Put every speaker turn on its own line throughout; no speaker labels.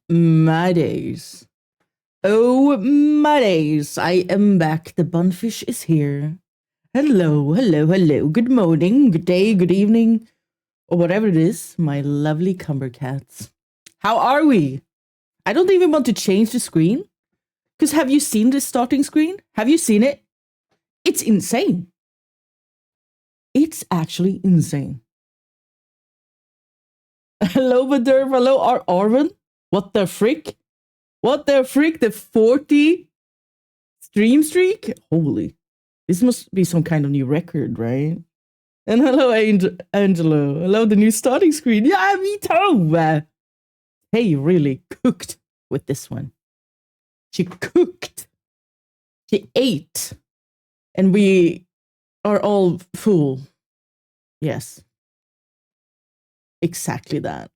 My days. Oh, my days. I am back. The Bunfish is here. Hello, hello, hello. Good morning, good day, good evening, or whatever it is, my lovely cumber cats. How are we? I don't even want to change the screen. Because have you seen this starting screen? Have you seen it? It's insane. It's actually insane. Hello, Baderv. Hello, Arvin. What the frick? What the frick? The 40 stream streak? Holy. This must be some kind of new record, right? And hello, Angelo. Hello, the new starting screen. Yeah, me too. Hey, really cooked with this one. She cooked. She ate. And we are all full. Yes. Exactly that.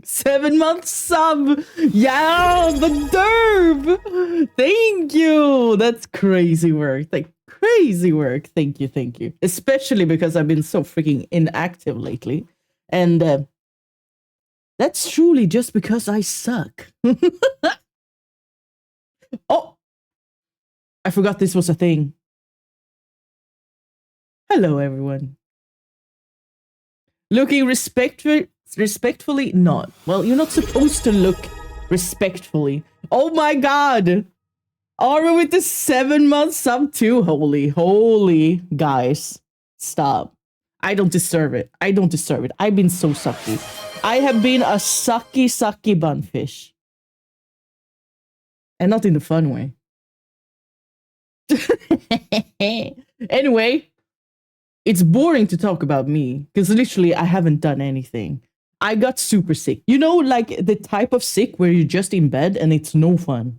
7 months sub. Yeah, the derb. Thank you. That's crazy work. Like crazy work. Thank you. Thank you. Especially because I've been so freaking inactive lately. And that's truly just because I suck. Oh, I forgot this was a thing. Hello, everyone. Looking respectfully not. Well, you're not supposed to look respectfully. Oh my god. Are we with the 7 month sub too? Holy guys. Stop. I don't deserve it. I don't deserve it. I've been so sucky. I have been a sucky bunfish. And not in the fun way. Anyway, it's boring to talk about me because literally I haven't done anything. I got super sick. You know, like the type of sick where you're just in bed and it's no fun.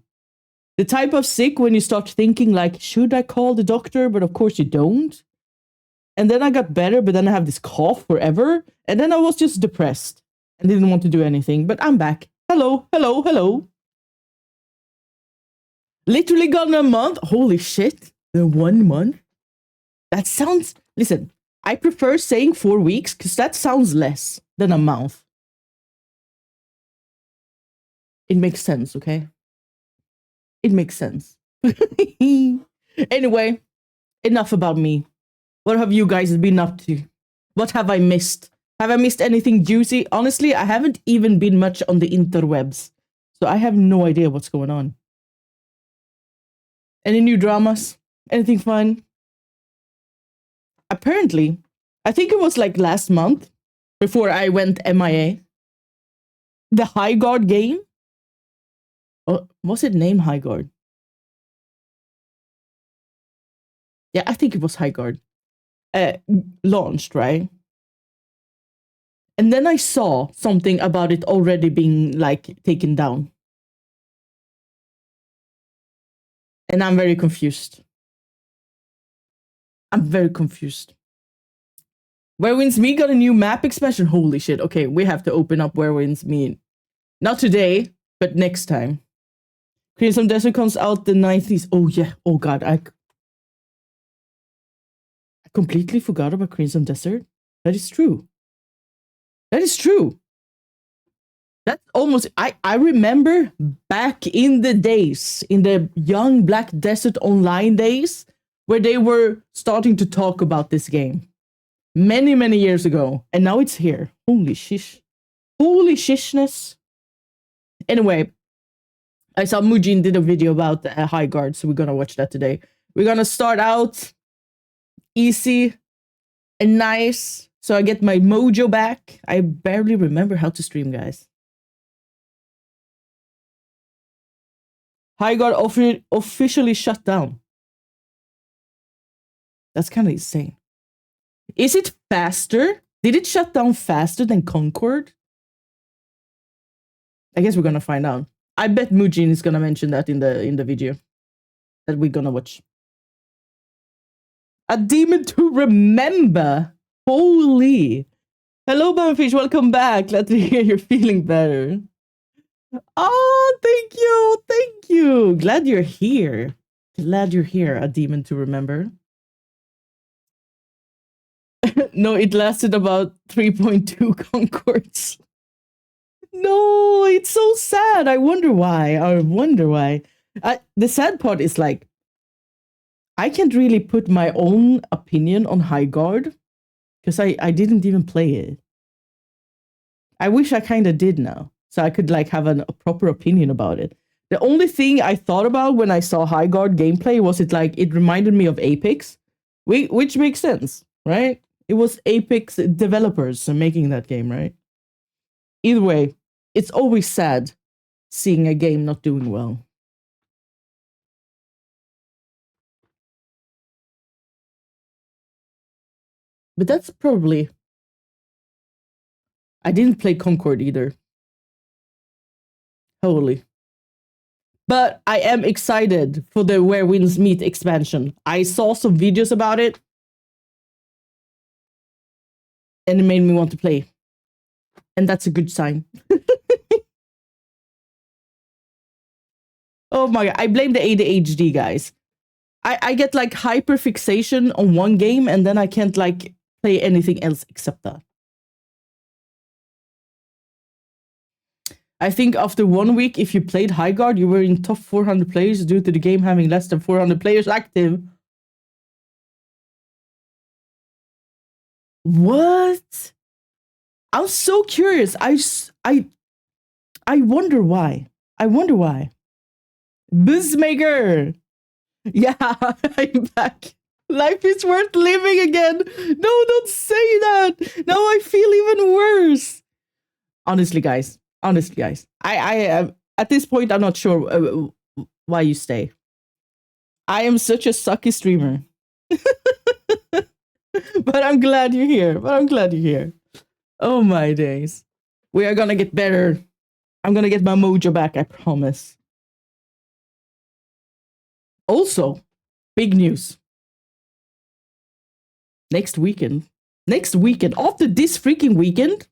The type of sick when you start thinking like, should I call the doctor? But of course you don't. And then I got better, but then I have this cough forever. And then I was just depressed and didn't want to do anything. But I'm back. Hello, hello, hello. Literally gone a month. Holy shit. The 1 month. That sounds... Listen, I prefer saying 4 weeks because that sounds less than a month. It makes sense, okay? It makes sense. Anyway, enough about me. What have you guys been up to? What have I missed? Have I missed anything juicy? Honestly, I haven't even been much on the interwebs. So I have no idea what's going on. Any new dramas? Anything fun? Apparently, I think it was like last month before I went MIA. The High Guard game? Oh, was it named High Guard? Yeah, I think it was High Guard. Launched, right? And then I saw something about it already being like taken down. And I'm very confused. I'm very confused. Where Wins Me got a new map expansion. Holy shit. Okay, we have to open up Where Wins Me. Not today, but next time. Crimson Desert comes out the 90s. Oh yeah. Oh god. I completely forgot about Crimson Desert. That is true. That is true. That's almost... I remember back in the days, in the young Black Desert Online days, where they were starting to talk about this game. Many, many years ago. And now it's here. Holy shish. Holy shishness. Anyway, I saw Mujin did a video about High Guard, so we're gonna watch that today. We're gonna start out easy and nice, so I get my mojo back. I barely remember how to stream, guys. High Guard officially shut down. That's kind of insane. Is it faster? Did it shut down faster than Concord? I guess we're gonna find out. I bet Mujin is gonna mention that in the video that we're gonna watch. A demon to remember. Holy. Hello, Bunfish. Welcome back. Glad to hear you're feeling better. Oh, thank you. Thank you. Glad you're here. Glad you're here. A demon to remember. No, it lasted about 3.2 Concords. No, it's so sad. I wonder why. The sad part is like, I can't really put my own opinion on High Guard because I didn't even play it. I wish I kind of did now, so I could like have a proper opinion about it. The only thing I thought about when I saw High Guard gameplay was it reminded me of Apex, which makes sense, right? It was Apex developers making that game, right? Either way, it's always sad seeing a game not doing well. But that's probably... I didn't play Concord either. Holy. But I am excited for the Where Winds Meet expansion. I saw some videos about it, and it made me want to play. And that's a good sign. Oh my god, I blame the ADHD, guys. I get like hyper fixation on one game, and then I can't like play anything else except that. I think after 1 week, if you played High Guard, you were in top 400 players due to the game having less than 400 players active. What? I'm so curious. I wonder why. I wonder why. Buzzmaker! Yeah, I'm back. Life is worth living again. No, don't say that. Now I feel even worse. Honestly, guys. I at this point, I'm not sure why you stay. I am such a sucky streamer. But I'm glad you're here. Oh my days. We are gonna get better. I'm gonna get my mojo back, I promise. Also, big news. Next weekend, after this freaking weekend,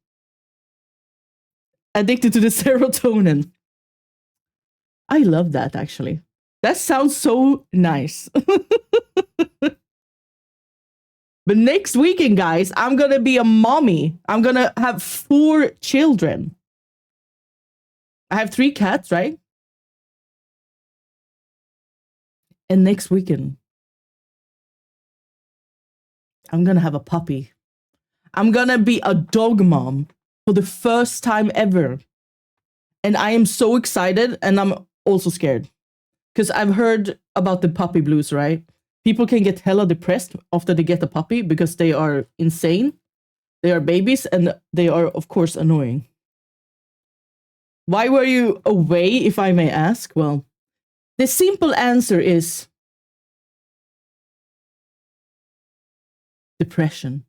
addicted to the serotonin. I love that, actually. That sounds so nice. But next weekend, guys, I'm gonna be a mommy. I'm gonna have 4 children. I have 3 cats, right? And next weekend, I'm gonna have a puppy. I'm gonna be a dog mom for the first time ever. And I am so excited, and I'm also scared. Because I've heard about the puppy blues, right? People can get hella depressed after they get a puppy because they are insane. They are babies, and they are, of course, annoying. Why were you away, if I may ask? Well, the simple answer is depression.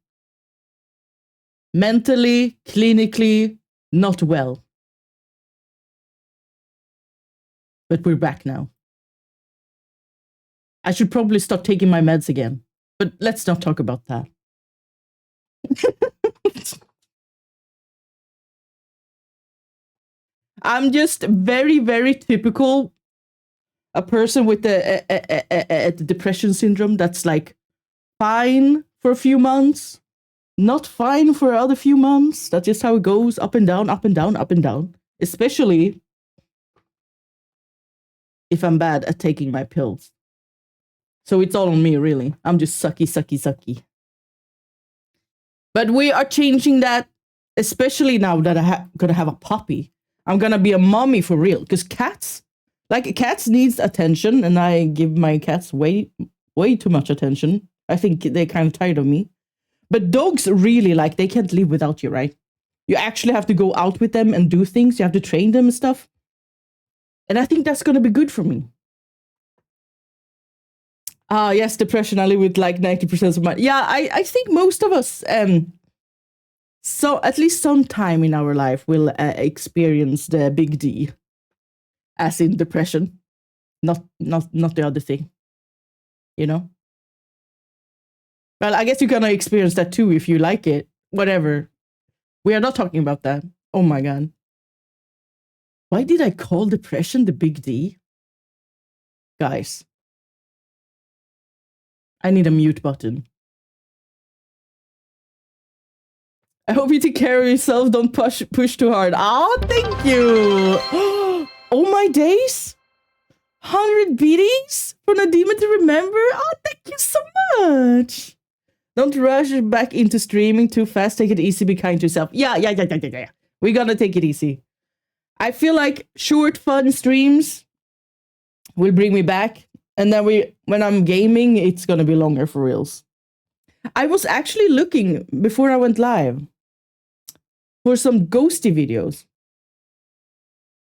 Mentally, clinically, not well. But we're back now. I should probably start taking my meds again. But let's not talk about that. I'm just very, very typical. A person with a depression syndrome that's like fine for a few months, not fine for other few months. That's just how it goes, up and down, up and down, up and down. Especially if I'm bad at taking my pills. So it's all on me, really. I'm just sucky. But we are changing that, especially now that I'm gonna have a puppy. I'm gonna be a mommy for real. Because cats needs attention, and I give my cats way too much attention. I think they're kind of tired of me. But dogs really, like, they can't live without you, right? You actually have to go out with them and do things. You have to train them and stuff. And I think that's gonna be good for me. Yes, depression. I live with like 90% of my... Yeah, I think most of us, so at least some time in our life, will experience the big D. As in depression. Not the other thing. You know? Well, I guess you're gonna experience that too if you like it. Whatever. We are not talking about that. Oh my god. Why did I call depression the big D? Guys. I need a mute button. I hope you take care of yourself. Don't push too hard. Oh, thank you. Oh my days. 100 beatings for Nadima to remember. Oh, thank you so much. Don't rush back into streaming too fast. Take it easy. Be kind to yourself. Yeah. We're gonna take it easy. I feel like short, fun streams will bring me back. And then when I'm gaming, it's gonna be longer for reals. I was actually looking before I went live for some ghosty videos.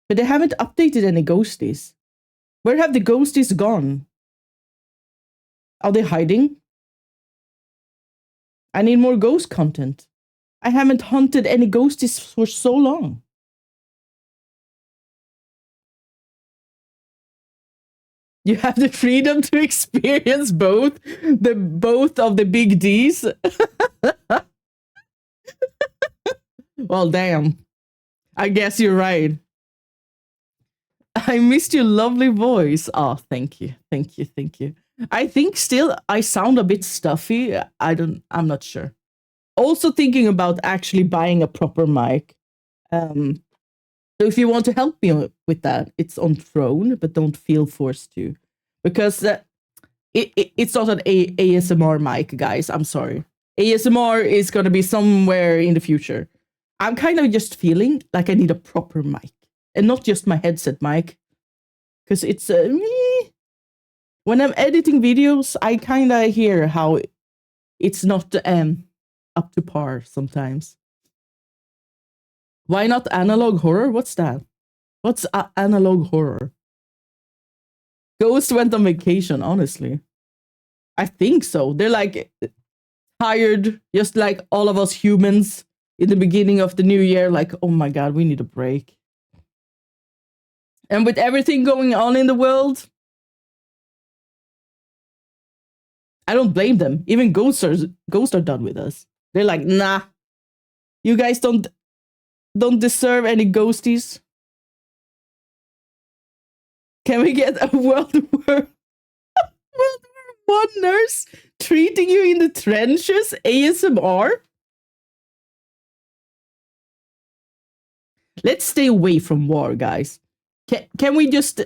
But they haven't updated any ghosties. Where have the ghosties gone? Are they hiding? I need more ghost content. I haven't hunted any ghosties for so long. You have the freedom to experience both of the big Ds. Well, damn. I guess you're right. I missed your lovely voice. Oh, thank you. I think still I sound a bit stuffy. I'm not sure. Also thinking about actually buying a proper mic. So if you want to help me with that, it's on Throne, but don't feel forced to. Because it's not an ASMR mic, guys. I'm sorry. ASMR is going to be somewhere in the future. I'm kind of just feeling like I need a proper mic. And not just my headset mic. Because it's... when I'm editing videos, I kind of hear how it's not up to par sometimes. Why not analog horror? What's that? What's analog horror? Ghost went on vacation, honestly. I think so. They're like tired, just like all of us humans in the beginning of the new year. Like, oh my God, we need a break. And with everything going on in the world, I don't blame them. Even ghosts are done with us. They're like, nah, you guys don't deserve any ghosties. Can we get a World War I nurse treating you in the trenches ASMR? Let's stay away from war, guys. Can we just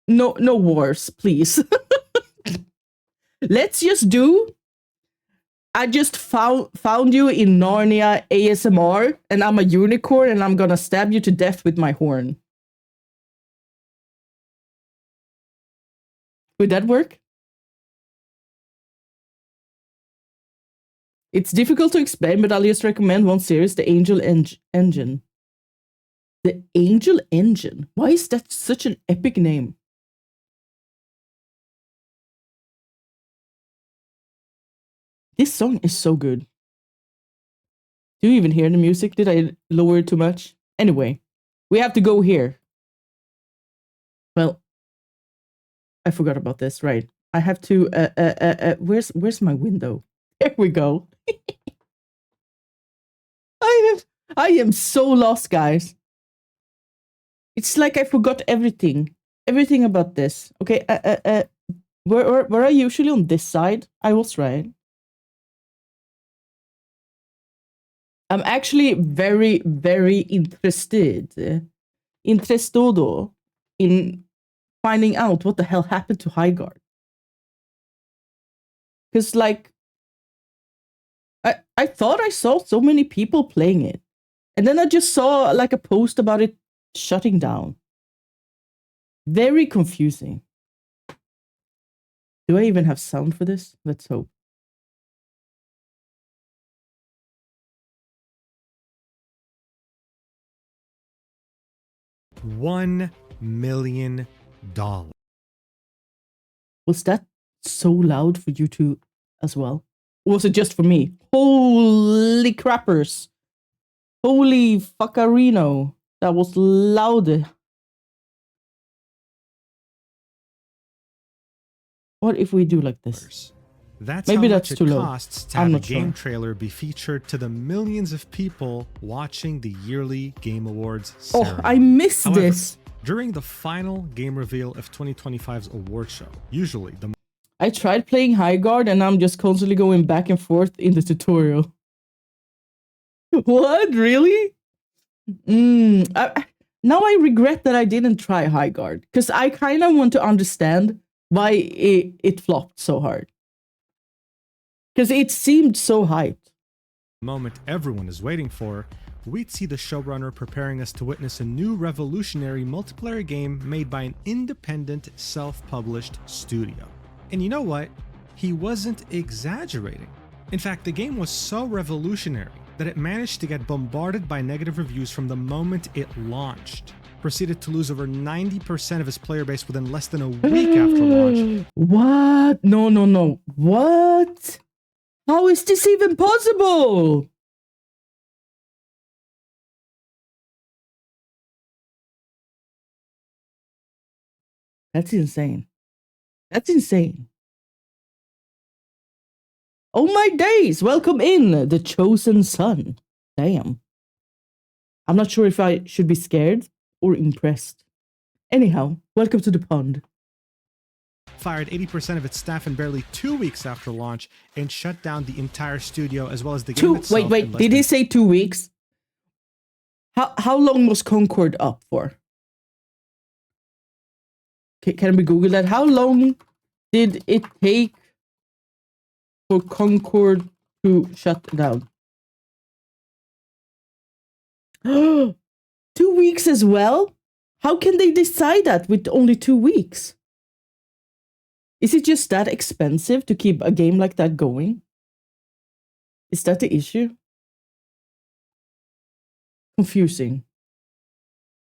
no wars, please? Let's just do. I just found you in Narnia ASMR, and I'm a unicorn, and I'm gonna stab you to death with my horn. Would that work? It's difficult to explain, but I'll just recommend one series, The Angel Engine. The Angel Engine? Why is that such an epic name? This song is so good. Do you even hear the music? Did I lower it too much? Anyway, we have to go here. Well, I forgot about this, right? I have to, where's my window? There we go. I am so lost, guys. It's like I forgot everything about this. Okay, were I usually on this side? I was right. I'm actually very, very interested in finding out what the hell happened to Highguard. Because, like, I thought I saw so many people playing it. And then I just saw, like, a post about it shutting down. Very confusing. Do I even have sound for this? Let's hope.
$1 million.
Was that so loud for you two as well? Or was it just for me? Holy crappers. Holy fuckarino. That was loud. What if we do like this?
That's
Maybe
how
that's
much
too
it
low.
costs to
I'm
have a
not
game
sure.
trailer be featured to the millions of people watching the yearly Game Awards ceremony.
Oh, I miss
However,
this.
during the final game reveal of 2025's award show, usually the...
I tried playing Highguard and I'm just constantly going back and forth in the tutorial. What? Really? Now I regret that I didn't try High Guard, because I kind of want to understand why it flopped so hard. Because it seemed so hyped.
Moment everyone is waiting for, we'd see the showrunner preparing us to witness a new revolutionary multiplayer game made by an independent, self-published studio. And you know what? He wasn't exaggerating. In fact, the game was so revolutionary that it managed to get bombarded by negative reviews from the moment it launched. Proceeded to lose over 90% of his player base within less than a week after launch.
What? No. What? How is this even possible? That's insane. That's insane. Oh my days! Welcome in, the chosen son. Damn. I'm not sure if I should be scared or impressed. Anyhow, welcome to the pond.
Fired 80% of its staff in barely 2 weeks after launch and shut down the entire studio as well as the game itself.
Wait, did he say 2 weeks? How long was Concord up for? Can we Google that? How long did it take for Concord to shut down? 2 weeks as well? How can they decide that with only 2 weeks? Is it just that expensive to keep a game like that going? Is that the issue? Confusing.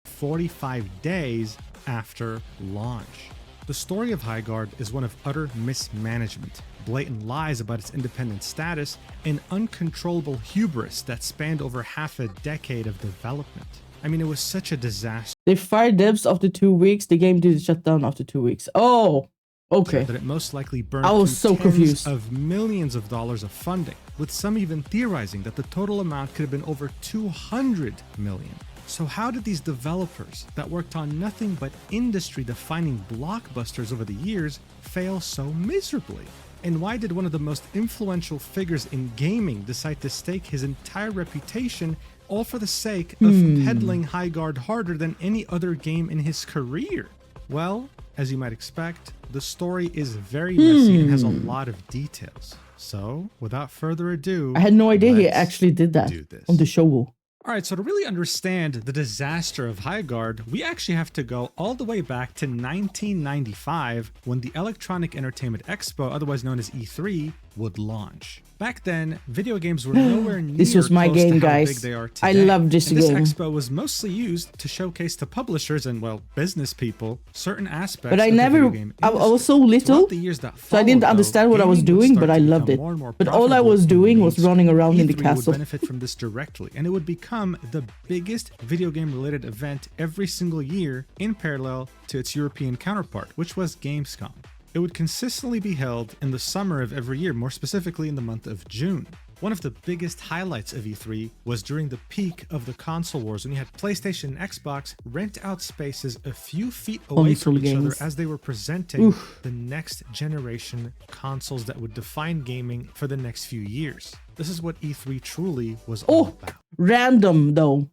45 days after launch. The story of High Guard is one of utter mismanagement, blatant lies about its independent status, and uncontrollable hubris that spanned over half a decade of development. I mean, it was such a disaster.
They fired devs after 2 weeks. The game did shut down after 2 weeks. Oh, okay.
That it most likely burned
I was so confused.
of millions of dollars of funding, with some even theorizing that the total amount could have been over 200 million. So how did these developers that worked on nothing but industry-defining blockbusters over the years fail so miserably? And why did one of the most influential figures in gaming decide to stake his entire reputation all for the sake of peddling High Guard harder than any other game in his career? Well, as you might expect, the story is very messy and has a lot of details. So, without further ado,
I had no idea he actually did that on the show.
Alright, so to really understand the disaster of High Guard, we actually have to go all the way back to 1995 when the Electronic Entertainment Expo, otherwise known as E3, would launch. Back then, video games were nowhere near
this was my game, guys.
Big they are today.
I love this game.
This expo was mostly used to showcase to publishers and, well, business people certain aspects
but I
of
never,
the video game
I was so little, so I didn't understand what I was doing, but I loved it. But all I was doing was running around in the castle.
Would benefit from this directly, and it would become the biggest video game related event every single year in parallel to its European counterpart, which was Gamescom. It would consistently be held in the summer of every year, more specifically in the month of June. One of the biggest highlights of E3 was during the peak of the console wars, when you had PlayStation and Xbox rent out spaces a few feet away from each other as they were presenting the next generation consoles that would define gaming for the next few years. This is what E3 truly was all about.
Random though.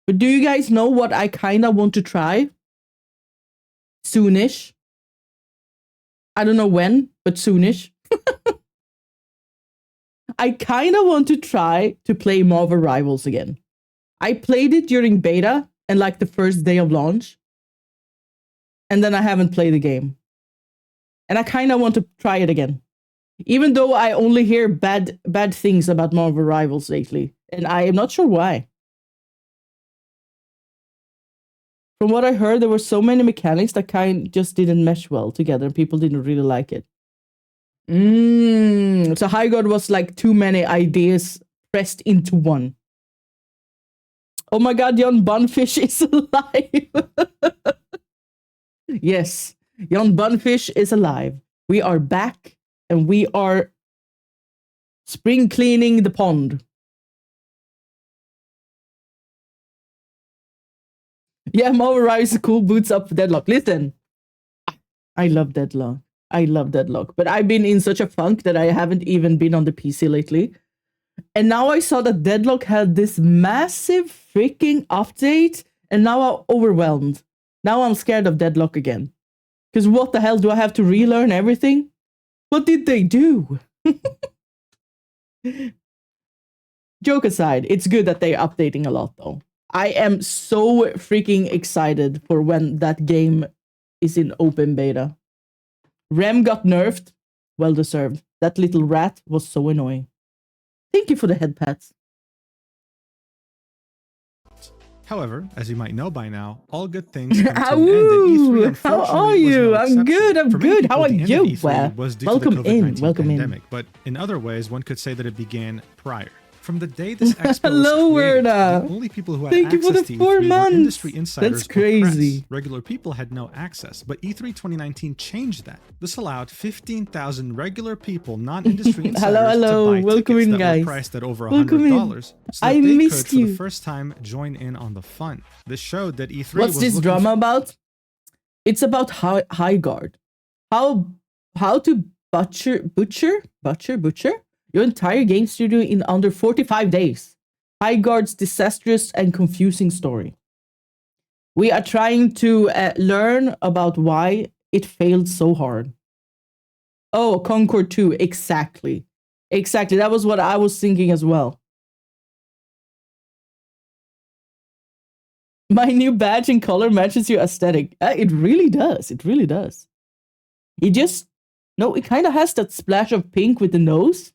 But do you guys know what I kind of want to try? Soonish. I don't know when, but soonish. I kind of want to try to play Marvel Rivals again. I played it during beta and like the first day of launch. And then I haven't played the game. And I kind of want to try it again. Even though I only hear bad things about Marvel Rivals lately. And I am not sure why. From what I heard, there were so many mechanics that just didn't mesh well together and people didn't really like it. So High Guard was like too many ideas pressed into one. Oh my god, Jon Bunfish is alive. Yes, Jon Bunfish is alive. We are back and we are spring cleaning the pond. Yeah, Marvel Rivals is cool, boots up Deadlock. Listen, I love Deadlock. I love Deadlock. But I've been in such a funk that I haven't even been on the PC lately. And now I saw that Deadlock had this massive freaking update, and now I'm overwhelmed. Now I'm scared of Deadlock again. Because what the hell, do I have to relearn everything? What did they do? Joke aside, it's good that they're updating a lot though. I am so freaking excited for when that game is in open beta. Rem got nerfed. Well deserved. That little rat was so annoying. Thank you for the head pats.
However, as you might know by now, all good things come to an end, and E3
how are
unfortunately was
you?
no
I'm
exception.
good. I'm
For many
good.
people,
How are
the end
you?
of E3 was due
Welcome
to the
in.
COVID-19
Welcome
pandemic,
in.
but in other ways, one could say that it began prior. From the day this expo
Hello,
was created,
Werda.
the only people who had
Thank you for
access
the
to
4
E3 were
months.
industry insiders
That's
or
crazy.
press. Regular people had no access, but E3 2019 changed that. This allowed 15,000 regular people, non-industry insiders,
hello.
to buy
Welcome
tickets
in,
that
guys.
were priced at over
Welcome in.
$100 so that
I
they
missed
could, for
you.
the first time, join in on the fun. This showed that E3
What's
was
this
looking
drama about? It's about high guard. How to butcher your entire game studio in under 45 days. High Guard's disastrous and confusing story. We are trying to learn about why it failed so hard. Oh, Concord 2, exactly. Exactly, that was what I was thinking as well. My new badge and color matches your aesthetic. It really does. It really does. It just, no, it kind of has that splash of pink with the nose.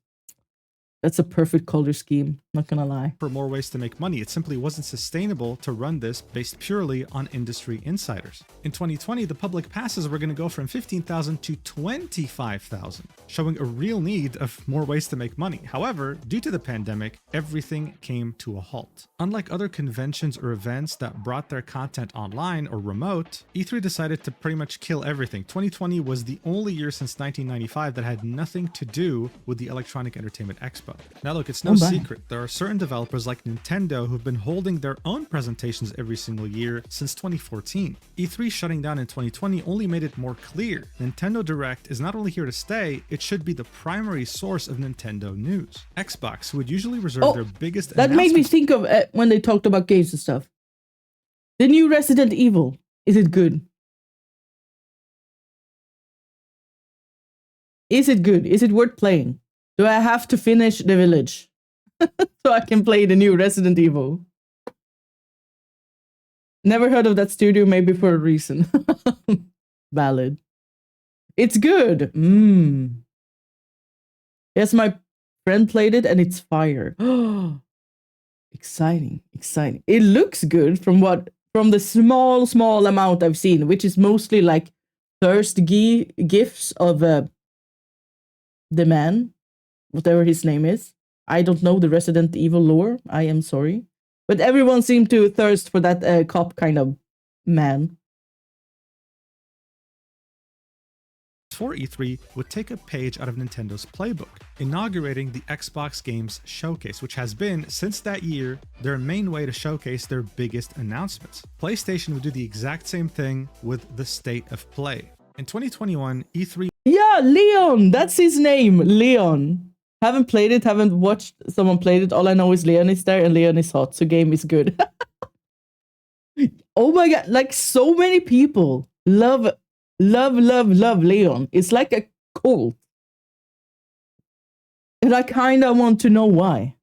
That's a perfect color scheme, not gonna lie.
for more ways to make money. It simply wasn't sustainable to run this based purely on industry insiders. In 2020, the public passes were going to go from 15,000 to 25,000, showing a real need of more ways to make money. However, due to the pandemic, everything came to a halt. Unlike other conventions or events that brought their content online or remote, E3 decided to pretty much kill everything. 2020 was the only year since 1995 that had nothing to do with the Electronic Entertainment Expo. Now look, it's no secret. There are certain developers like Nintendo who've been holding their own presentations every single year since 2014. E3 shutting down in 2020 only made it more clear. Nintendo Direct is not only here to stay, it should be the primary source of Nintendo news. Xbox, who would usually reserve their biggest
that made me think of when they talked about games and stuff. The new Resident Evil, is it good? Is it good? Is it worth playing? Do I have to finish the village so I can play the new Resident Evil? Never heard of that studio, maybe for a reason. Valid. It's good. Yes, my friend played it and it's fire. Exciting, exciting. It looks good from the small amount I've seen, which is mostly like thirst gifs of the man, whatever his name is. I don't know the Resident Evil lore. I am sorry. But everyone seemed to thirst for that cop kind of man.
For E3 would take a page out of Nintendo's playbook, inaugurating the Xbox Games Showcase, which has been, since that year, their main way to showcase their biggest announcements. PlayStation would do the exact same thing with the State of Play. In 2021, E3...
Yeah, Leon! That's his name, Leon. Haven't played it, haven't watched someone played it. All I know is Leon is there and Leon is hot, so game is good. Oh my god, like so many people love Leon. It's like a cult. And I kind of want to know why.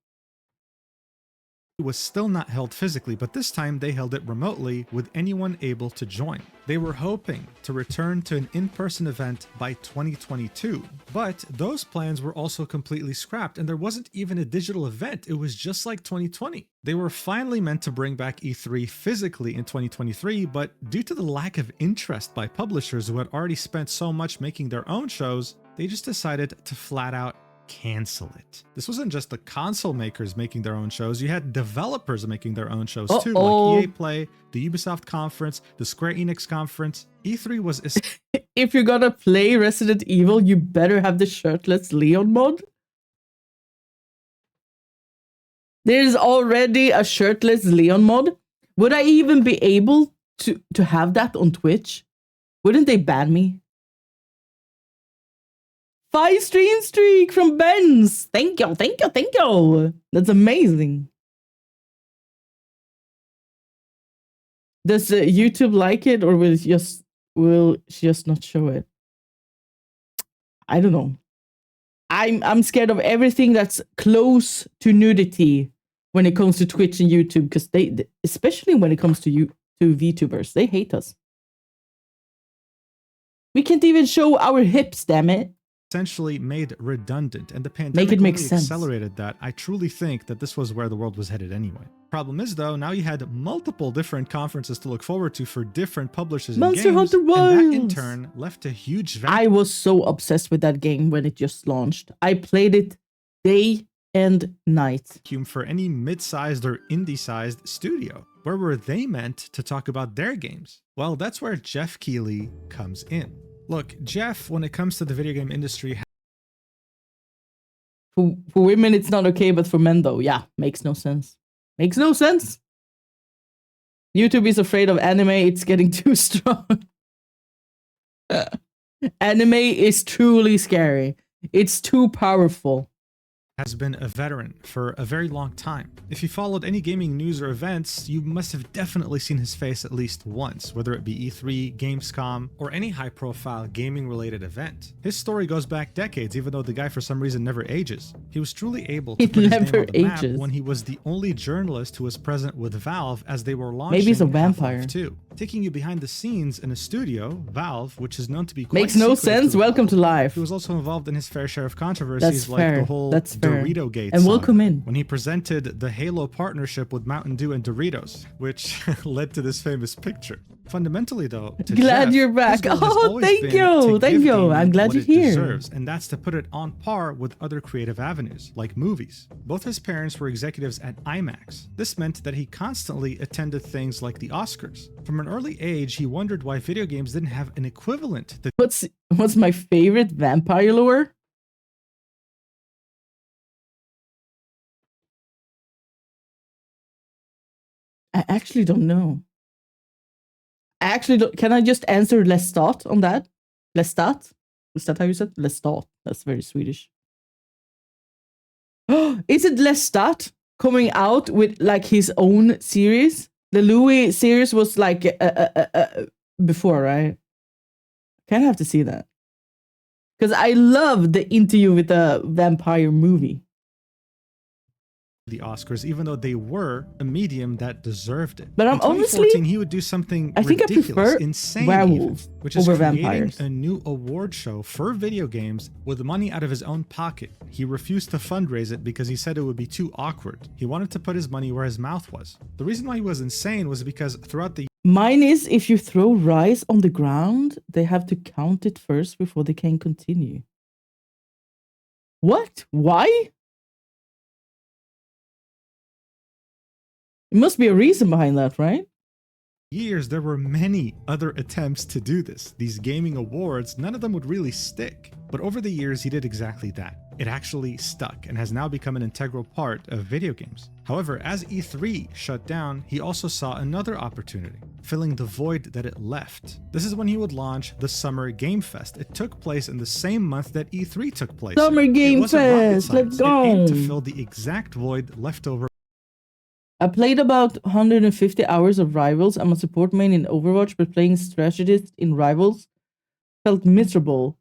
was still not held physically, but this time they held it remotely with anyone able to join. They were hoping to return to an in-person event by 2022, but those plans were also completely scrapped and there wasn't even a digital event. It was just like 2020. They were finally meant to bring back E3 physically in 2023, but due to the lack of interest by publishers who had already spent so much making their own shows, they just decided to flat out cancel it. This wasn't just the console makers making their own shows, you had developers making their own shows too, like EA Play, the Ubisoft conference, the Square Enix conference. E3 was...
If you're gonna play Resident Evil, you better have the shirtless Leon mod. There's already a shirtless Leon mod. Would I even be able to have that on Twitch? Wouldn't they ban me? 5 stream streak from Benz. Thank you, thank you, thank you. That's amazing. Does YouTube like it, or will she just not show it? I don't know. I'm scared of everything that's close to nudity when it comes to Twitch and YouTube, because they, especially when it comes to VTubers, they hate us. We can't even show our hips, damn it.
Essentially made redundant, and the pandemic only accelerated that. I truly think that this was where the world was headed anyway. Problem is, though, now you had multiple different conferences to look forward to for different publishers and
Monster
games,
Hunter Wilds.
And that in turn left a huge
I was so obsessed with that game when it just launched. I played it day and night.
For any mid-sized or indie-sized studio. Where were they meant to talk about their games? Well, that's where Jeff Keighley comes in. Look, Jeff, when it comes to the video game industry...
For women, it's not okay, but for men, though, yeah, makes no sense. Makes no sense. YouTube is afraid of anime. It's getting too strong. Anime is truly scary. It's too powerful.
Has been a veteran for a very long time. If you followed any gaming news or events, you must have definitely seen his face at least once, whether it be E3, Gamescom, or any high-profile gaming-related event. His story goes back decades, even though the guy for some reason never ages. He was truly able to put his name on the map when he was the only journalist who was present with Valve as they were launching
Maybe he's a vampire.
Half-Life 2. Taking you behind the scenes in a studio, Valve, which is known to be quite
makes no sense. Welcome to life.
He was also involved in his fair share of controversies, like the whole Dorito Gate
and welcome in
when he presented the Halo partnership with Mountain Dew and Doritos, which led to this famous picture. Fundamentally, though, to
glad
Jeff,
you're back. Oh, thank you. I'm glad you're here.
Deserves, and that's to put it on par with other creative avenues, like movies. Both his parents were executives at IMAX. This meant that he constantly attended things like the Oscars. From an early age, he wondered why video games didn't have an equivalent.
What's my favorite vampire lore? I actually don't know. Can I just answer Lestat on that? Lestat? Is that how you said? Lestat. That's very Swedish. Is it Lestat coming out with like his own series? The Louis series was like before, right? Kind of have to see that. Because I love the interview with the vampire movie.
The Oscars, even though they were a medium that deserved it.
But I'm honestly,
he would do something
ridiculous,
I prefer insane,
werewolves
even, which is
over
creating
vampires.
A new award show for video games with money out of his own pocket. He refused to fundraise it because he said it would be too awkward. He wanted to put his money where his mouth was. The reason why he was insane was because throughout the
mine is if you throw rice on the ground, they have to count it first before they can continue. What? Why? It must be a reason behind that, right?
Years, there were many other attempts to do this. These gaming awards, none of them would really stick. But over the years, he did exactly that. It actually stuck and has now become an integral part of video games. However, as E3 shut down, he also saw another opportunity, filling the void that it left. This is when he would launch the Summer Game Fest. It took place in the same month that E3 took place.
Summer Game Fest, let's go!
It aimed to fill the exact void left over.
I played about 150 hours of Rivals. I'm a support main in Overwatch, but playing strategist in Rivals felt miserable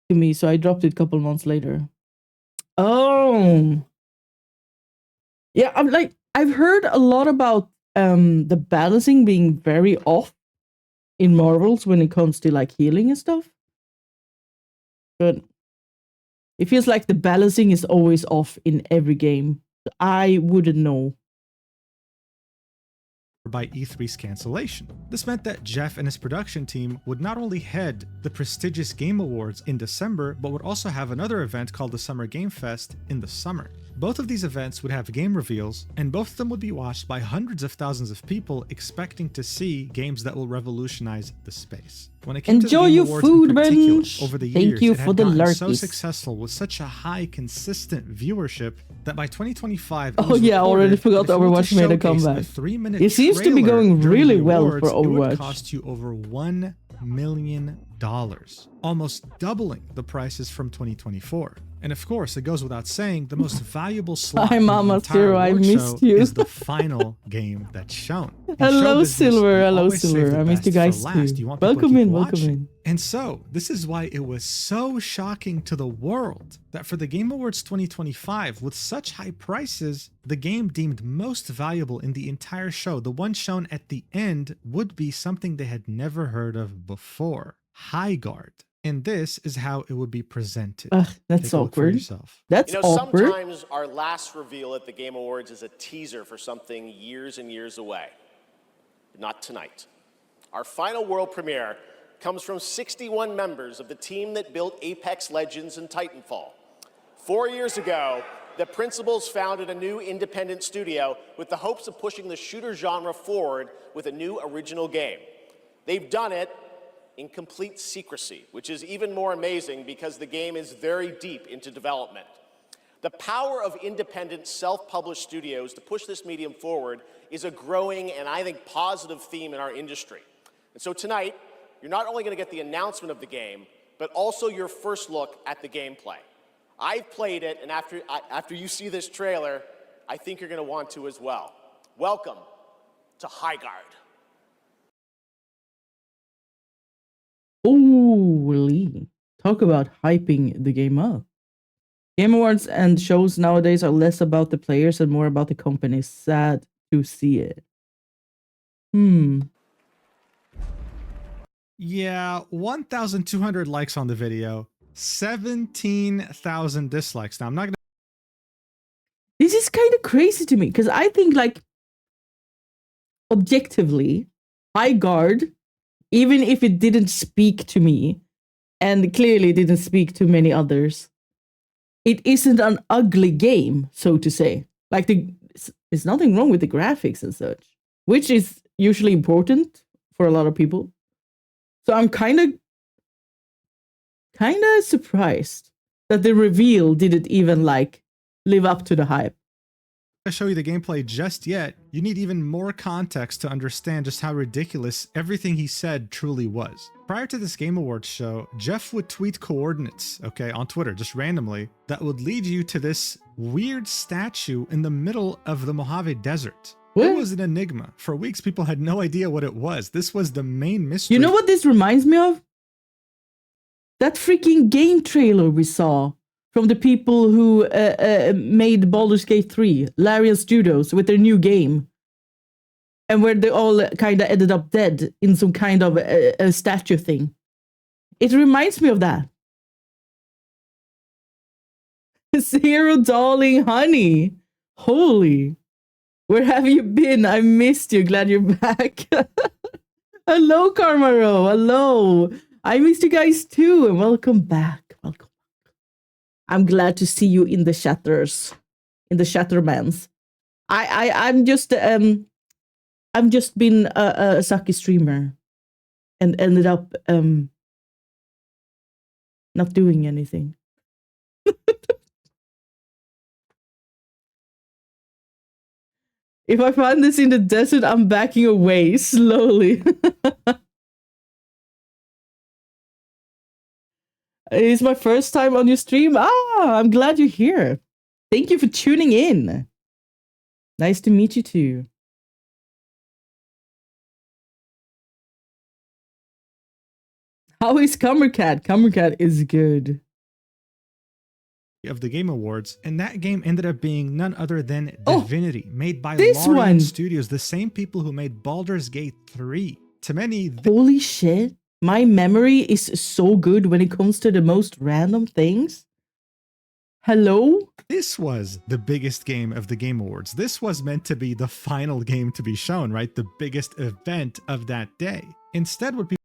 to me, so I dropped it a couple months later. Oh. Yeah, I've heard a lot about the balancing being very off in Marvels when it comes to like healing and stuff. But it feels like the balancing is always off in every game. I wouldn't know.
By E3's cancellation. This meant that Jeff and his production team would not only head the prestigious Game Awards in December, but would also have another event called the Summer Game Fest in the summer. Both of these events would have game reveals, and both of them would be watched by hundreds of thousands of people expecting to see games that will revolutionize the space. When it came
Enjoy
to the Game
your
Awards
food,
in particular,
Bench.
over the
Thank
years,
you
it had
for the
gotten so
lurkies.
successful with such a high, consistent viewership that by 2025,
oh yeah, I already forgot Overwatch made a comeback. It seems to be going really well for Overwatch.
It would cost you over $1 million, almost doubling the prices from 2024. And of course, it goes without saying, the most valuable slot
Hi,
in the
Mama
entire
Zero, I
award
missed
show
you.
is the final game that's shown. In
Hello,
show business,
Silver.
you
Hello,
always save
Silver.
the
I missed you
best for
guys
last.
too.
You want people to
Welcome
keep
in, welcome
watching.
in.
And so, this is why it was so shocking to the world that for the Game Awards 2025, with such high prices, the game deemed most valuable in the entire show, the one shown at the end, would be something they had never heard of before. High Guard. And this is how it would be presented.
Ugh, that's
Take a look for
awkward.
yourself.
That's awkward.
Sometimes our last reveal at the Game Awards is a teaser for something years and years away. But not tonight. Our final world premiere comes from 61 members of the team that built Apex Legends and Titanfall. 4 years ago, the principals founded a new independent studio with the hopes of pushing the shooter genre forward with a new original game. They've done it in complete secrecy, which is even more amazing because the game is very deep into development. The power of independent, self-published studios to push this medium forward is a growing and I think positive theme in our industry. And so tonight, you're not only going to get the announcement of the game, but also your first look at the gameplay. I've played it, and after you see this trailer, I think you're going to want to as well. Welcome to High Guard.
Holy. Talk about hyping the game up. Game awards and shows nowadays are less about the players and more about the companies. Sad to see it.
Yeah, 1,200 likes on the video, 17,000 dislikes. Now, I'm not going to...
This is kind of crazy to me because I think, like, objectively, High Guard, even if it didn't speak to me, and clearly didn't speak to many others, it isn't an ugly game, so to say. Like, there's nothing wrong with the graphics and such, which is usually important for a lot of people. So I'm kind of surprised that the reveal didn't even, like, live up to the hype.
show you the gameplay just yet. You need even more context to understand just how ridiculous everything he said truly was. Prior to this Game Awards show, Jeff would tweet coordinates, okay, on Twitter, just randomly, that would lead you to this weird statue in the middle of the Mojave Desert.
What?
It was an enigma. For weeks, people had no idea what it was. This was the main mystery.
You know what this reminds me of? That freaking game trailer we saw from the people who made Baldur's Gate 3, Larian Studios, with their new game. And where they all kind of ended up dead in some kind of a statue thing. It reminds me of that. Zero Darling Honey. Holy. Where have you been? I missed you. Glad you're back. Hello, Carmaro. Hello. I missed you guys too. And welcome back. Welcome. I'm glad to see you in the shatters. In the Shattermans. I'm just been a sucky streamer and ended up not doing anything. If I find this in the desert, I'm backing away slowly. It's my first time on your stream. I'm glad you're here. Thank you for tuning in. Nice to meet you too. How is Cumbercat? Cumbercat is good.
Of the Game Awards, and that game ended up being none other than Divinity, made by
this
Larian
one.
Studios, the same people who made Baldur's Gate 3. To many,
Holy shit. My memory is so good when it comes to the most random things. Hello?
this was the biggest game of the Game Awards. This was meant to be the final game to be shown, right? The biggest event of that day. Instead, what people...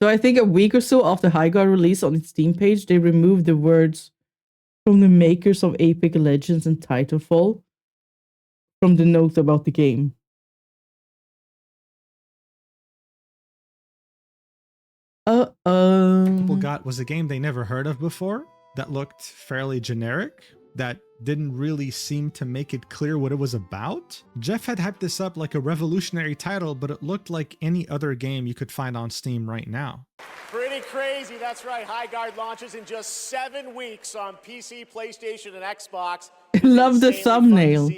So I think a week or so after High Guard release on its Steam page, they removed the words from the makers of Apex Legends and Titanfall from the note about the game.
people got was a game they never heard of before that looked fairly generic, that didn't really seem to make it clear what it was about. Jeff had hyped this up like a revolutionary title, but it looked like any other game you could find on Steam right now.
Pretty crazy, that's right. Highguard launches in just 7 weeks on PC, PlayStation, and Xbox.
I love the thumbnail.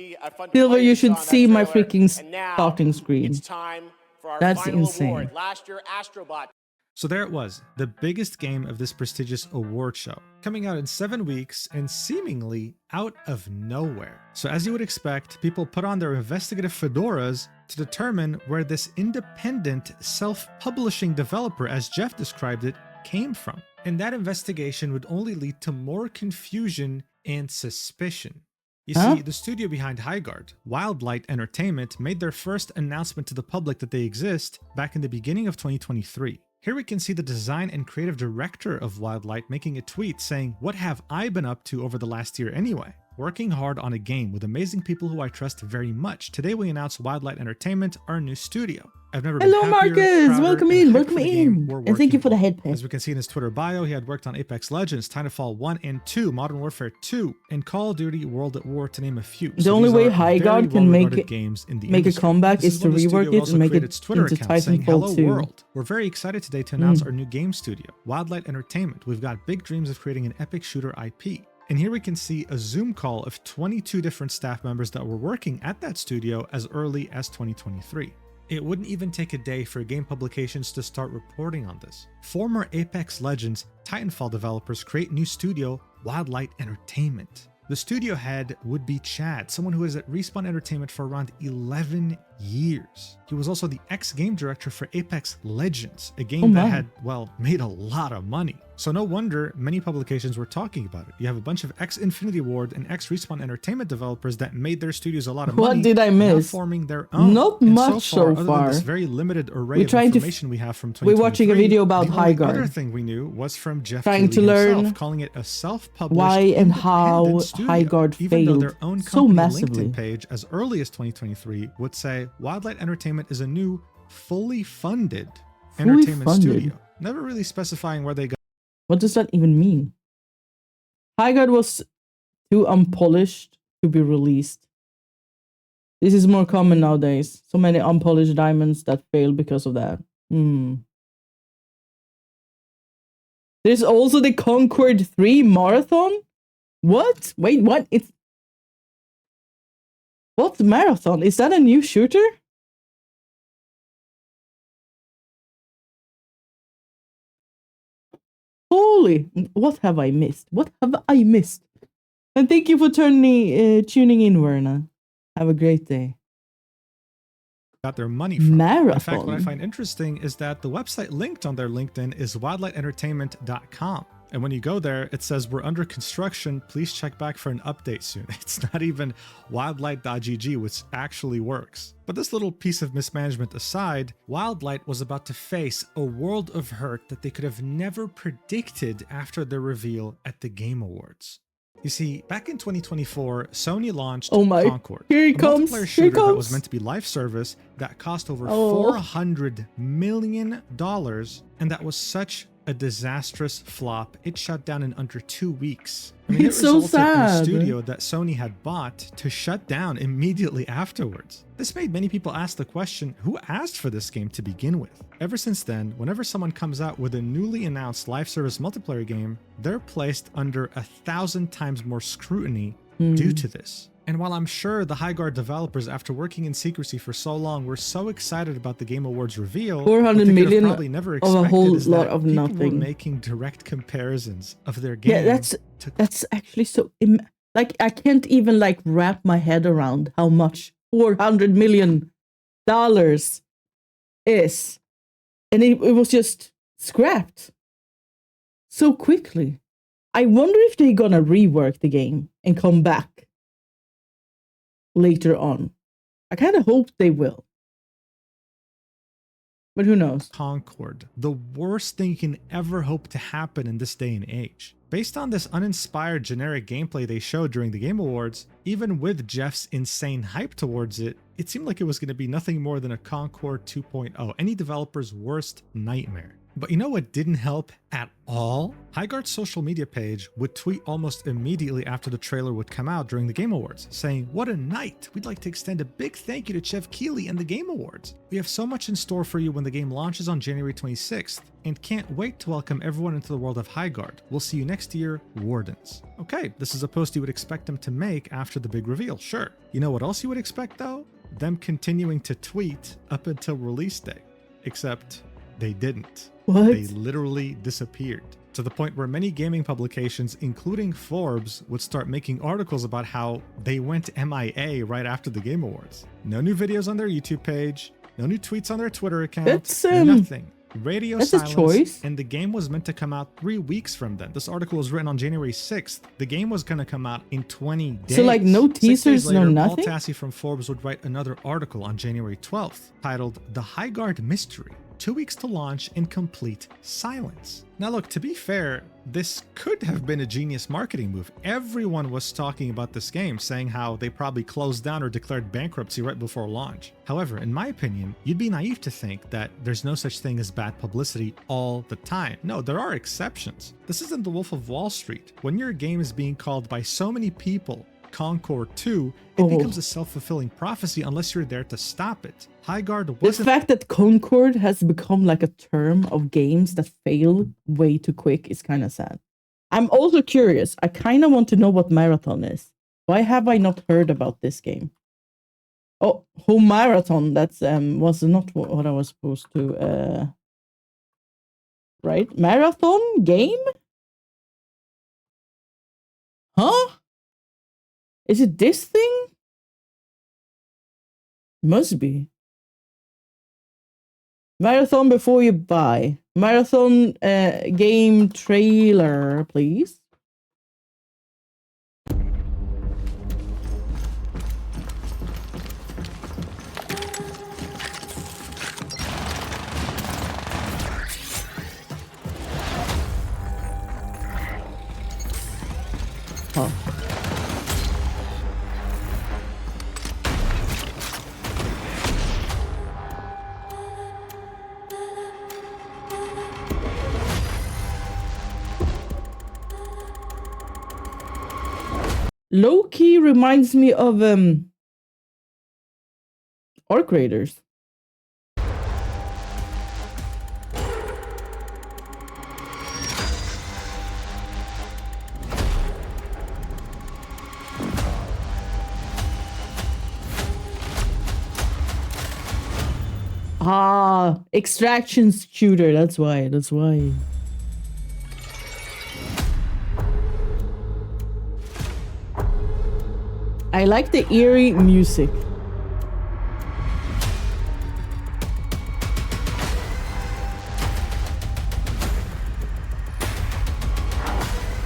Silver, you should see my freaking starting screen.
It's time for our
That's
final
insane.
award. Last year, Astrobot.
So there it was, the biggest game of this prestigious award show, coming out in 7 weeks and seemingly out of nowhere. So as you would expect, people put on their investigative fedoras to determine where this independent, self-publishing developer, as Jeff described it, came from. And that investigation would only lead to more confusion and suspicion. You see, the studio behind Highguard, Wildlight Entertainment, made their first announcement to the public that they exist back in the beginning of 2023. Here we can see the design and creative director of Wildlight making a tweet saying, "What have I been up to over the last year anyway? Working hard on a game with amazing people who I trust very much. Today we announce Wildlight Entertainment, our new studio. I've never been happier,
Marcus!
prouder,
Welcome
and
in,
hyped
welcome
for the game
in.
we're
And thank you
working
for the
on."
head
As we can see in his Twitter bio, he had worked on Apex Legends, Titanfall 1 and 2, Modern Warfare 2, and Call of Duty World at War, to name a few.
The only way Highguard can make a
industry.
comeback
This
is to
when the
rework
studio
it
also
and make
created
it
its Twitter
into
account saying, "Hello
Titanfall 2.
world. We're very excited today to announce our new game studio, Wildlight Entertainment. We've got big dreams of creating an epic shooter IP." And here we can see a Zoom call of 22 different staff members that were working at that studio as early as 2023. It wouldn't even take a day for game publications to start reporting on this. Former Apex Legends, Titanfall developers create new studio, Wildlight Entertainment. The studio head would be Chad, someone who was at Respawn Entertainment for around 11 years. He was also the ex-game director for Apex Legends, a game that had, well, made a lot of money. So no wonder many publications were talking about it. You have a bunch of ex-Infinity Ward and ex-Respawn Entertainment developers that made their studios a lot of money.
What did I miss?
Now forming their own.
Not
And
much so
other
far.
than this very limited array
We're
of
trying to
information we have from 2023.
We're watching a video about
the only
Highguard.
other thing we knew was from Jeff
Trying
Keighley
to learn
himself, calling it a self-published
why and how
independent studio,
Highguard
even though
failed
their own
so
company
massively.
LinkedIn page as early as 2023 would say Wildlight Entertainment is a new, fully funded entertainment studio, never really specifying where they got.
What does that even mean? Highguard was too unpolished to be released. This is more common nowadays. So many unpolished diamonds that fail because of that. There's also the Concord 3 marathon? What? Wait, what? What's marathon? Is that a new shooter? Holy, what have I missed? What have I missed? And thank you for tuning in, Werner. Have a great day.
Got their money from.
Marathon.
In fact, what I find interesting is that the website linked on their LinkedIn is wildlightentertainment.com. And when you go there, it says, "We're under construction. Please check back for an update soon." It's not even wildlight.gg, which actually works. But this little piece of mismanagement aside, Wildlight was about to face a world of hurt that they could have never predicted after their reveal at the Game Awards. You see, back in 2024, Sony launched Concord,
here he
a
comes.
multiplayer
Here he
shooter that was
comes.
meant to be live service that cost over $400 million, and that was such a disastrous flop. It shut down in under 2 weeks. I mean,
It's
it
so
resulted in a
sad.
studio that Sony had bought to shut down immediately afterwards. This made many people ask the question, who asked for this game to begin with? Ever since then, whenever someone comes out with a newly announced live service multiplayer game, they're placed under 1,000 times more scrutiny due to this. And while I'm sure the Highguard developers, after working in secrecy for so long, were so excited about the Game Awards reveal,
400
what they could have
million
probably never
of a
expected
whole
is
lot
that
of
people
nothing.
were making direct comparisons of their game.
Yeah, that's actually so like I can't even like wrap my head around how much $400 million is, and it was just scrapped so quickly. I wonder if they're gonna rework the game and come back later on. I kind of hope they will, but who knows?
Concord, the worst thing you can ever hope to happen in this day and age. Based on this uninspired generic gameplay they showed during the Game Awards, even with Jeff's insane hype towards it, it seemed like it was going to be nothing more than a Concord 2.0, any developer's worst nightmare. But you know what didn't help at all? Highguard's social media page would tweet almost immediately after the trailer would come out during the Game Awards, saying, "What a night! We'd like to extend a big thank you to Jeff Keighley and the Game Awards. We have so much in store for you when the game launches on January 26th, and can't wait to welcome everyone into the world of Highguard. We'll see you next year, Wardens." Okay, this is a post you would expect them to make after the big reveal, sure. You know what else you would expect though? Them continuing to tweet up until release day. Except they didn't.
What?
They literally disappeared. To the point where many gaming publications, including Forbes, would start making articles about how they went MIA right after the Game Awards. No new videos on their YouTube page, no new tweets on their Twitter account,
That's,
nothing. Radio
that's a
silence,
choice.
and the game was meant to come out 3 weeks from then. This article was written on January 6th. The game was going to come out in 20 days.
So, like, no
6 days
teasers, no
later,
nothing?
Paul Tassi from Forbes would write another article on January 12th titled "The Highguard Mystery. 2 weeks to launch in complete silence." Now look, to be fair, this could have been a genius marketing move. Everyone was talking about this game, saying how they probably closed down or declared bankruptcy right before launch. However, in my opinion, you'd be naive to think that there's no such thing as bad publicity all the time. No, there are exceptions. This isn't the Wolf of Wall Street. When your game is being called by so many people Concord 2, it becomes a self-fulfilling prophecy unless you're there to stop it. Highguard
The
wasn't
fact that Concord has become like a term of games that fail way too quick is kind of sad. I'm also curious. I kind of want to know what Marathon is. Why have I not heard about this game? Oh, Home Marathon. That's was not what I was supposed to. Right? Marathon game? Huh? Is it this thing? Must be. Marathon before you buy. Marathon game trailer, please. Oh. Low-key reminds me of Arc Raiders. Ah, extraction shooter. That's why. That's why. I like the eerie music.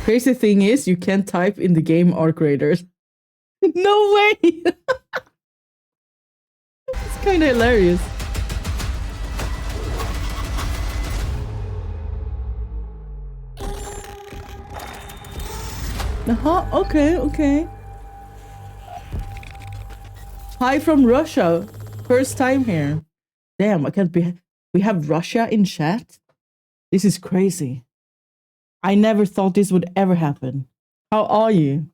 Crazy thing is, you can't type in the game Arc Raiders. No way! It's kind of hilarious. Okay, okay. Hi from Russia. First time here. Damn, I can't be. We have Russia in chat? This is crazy. I never thought this would ever happen. How are you?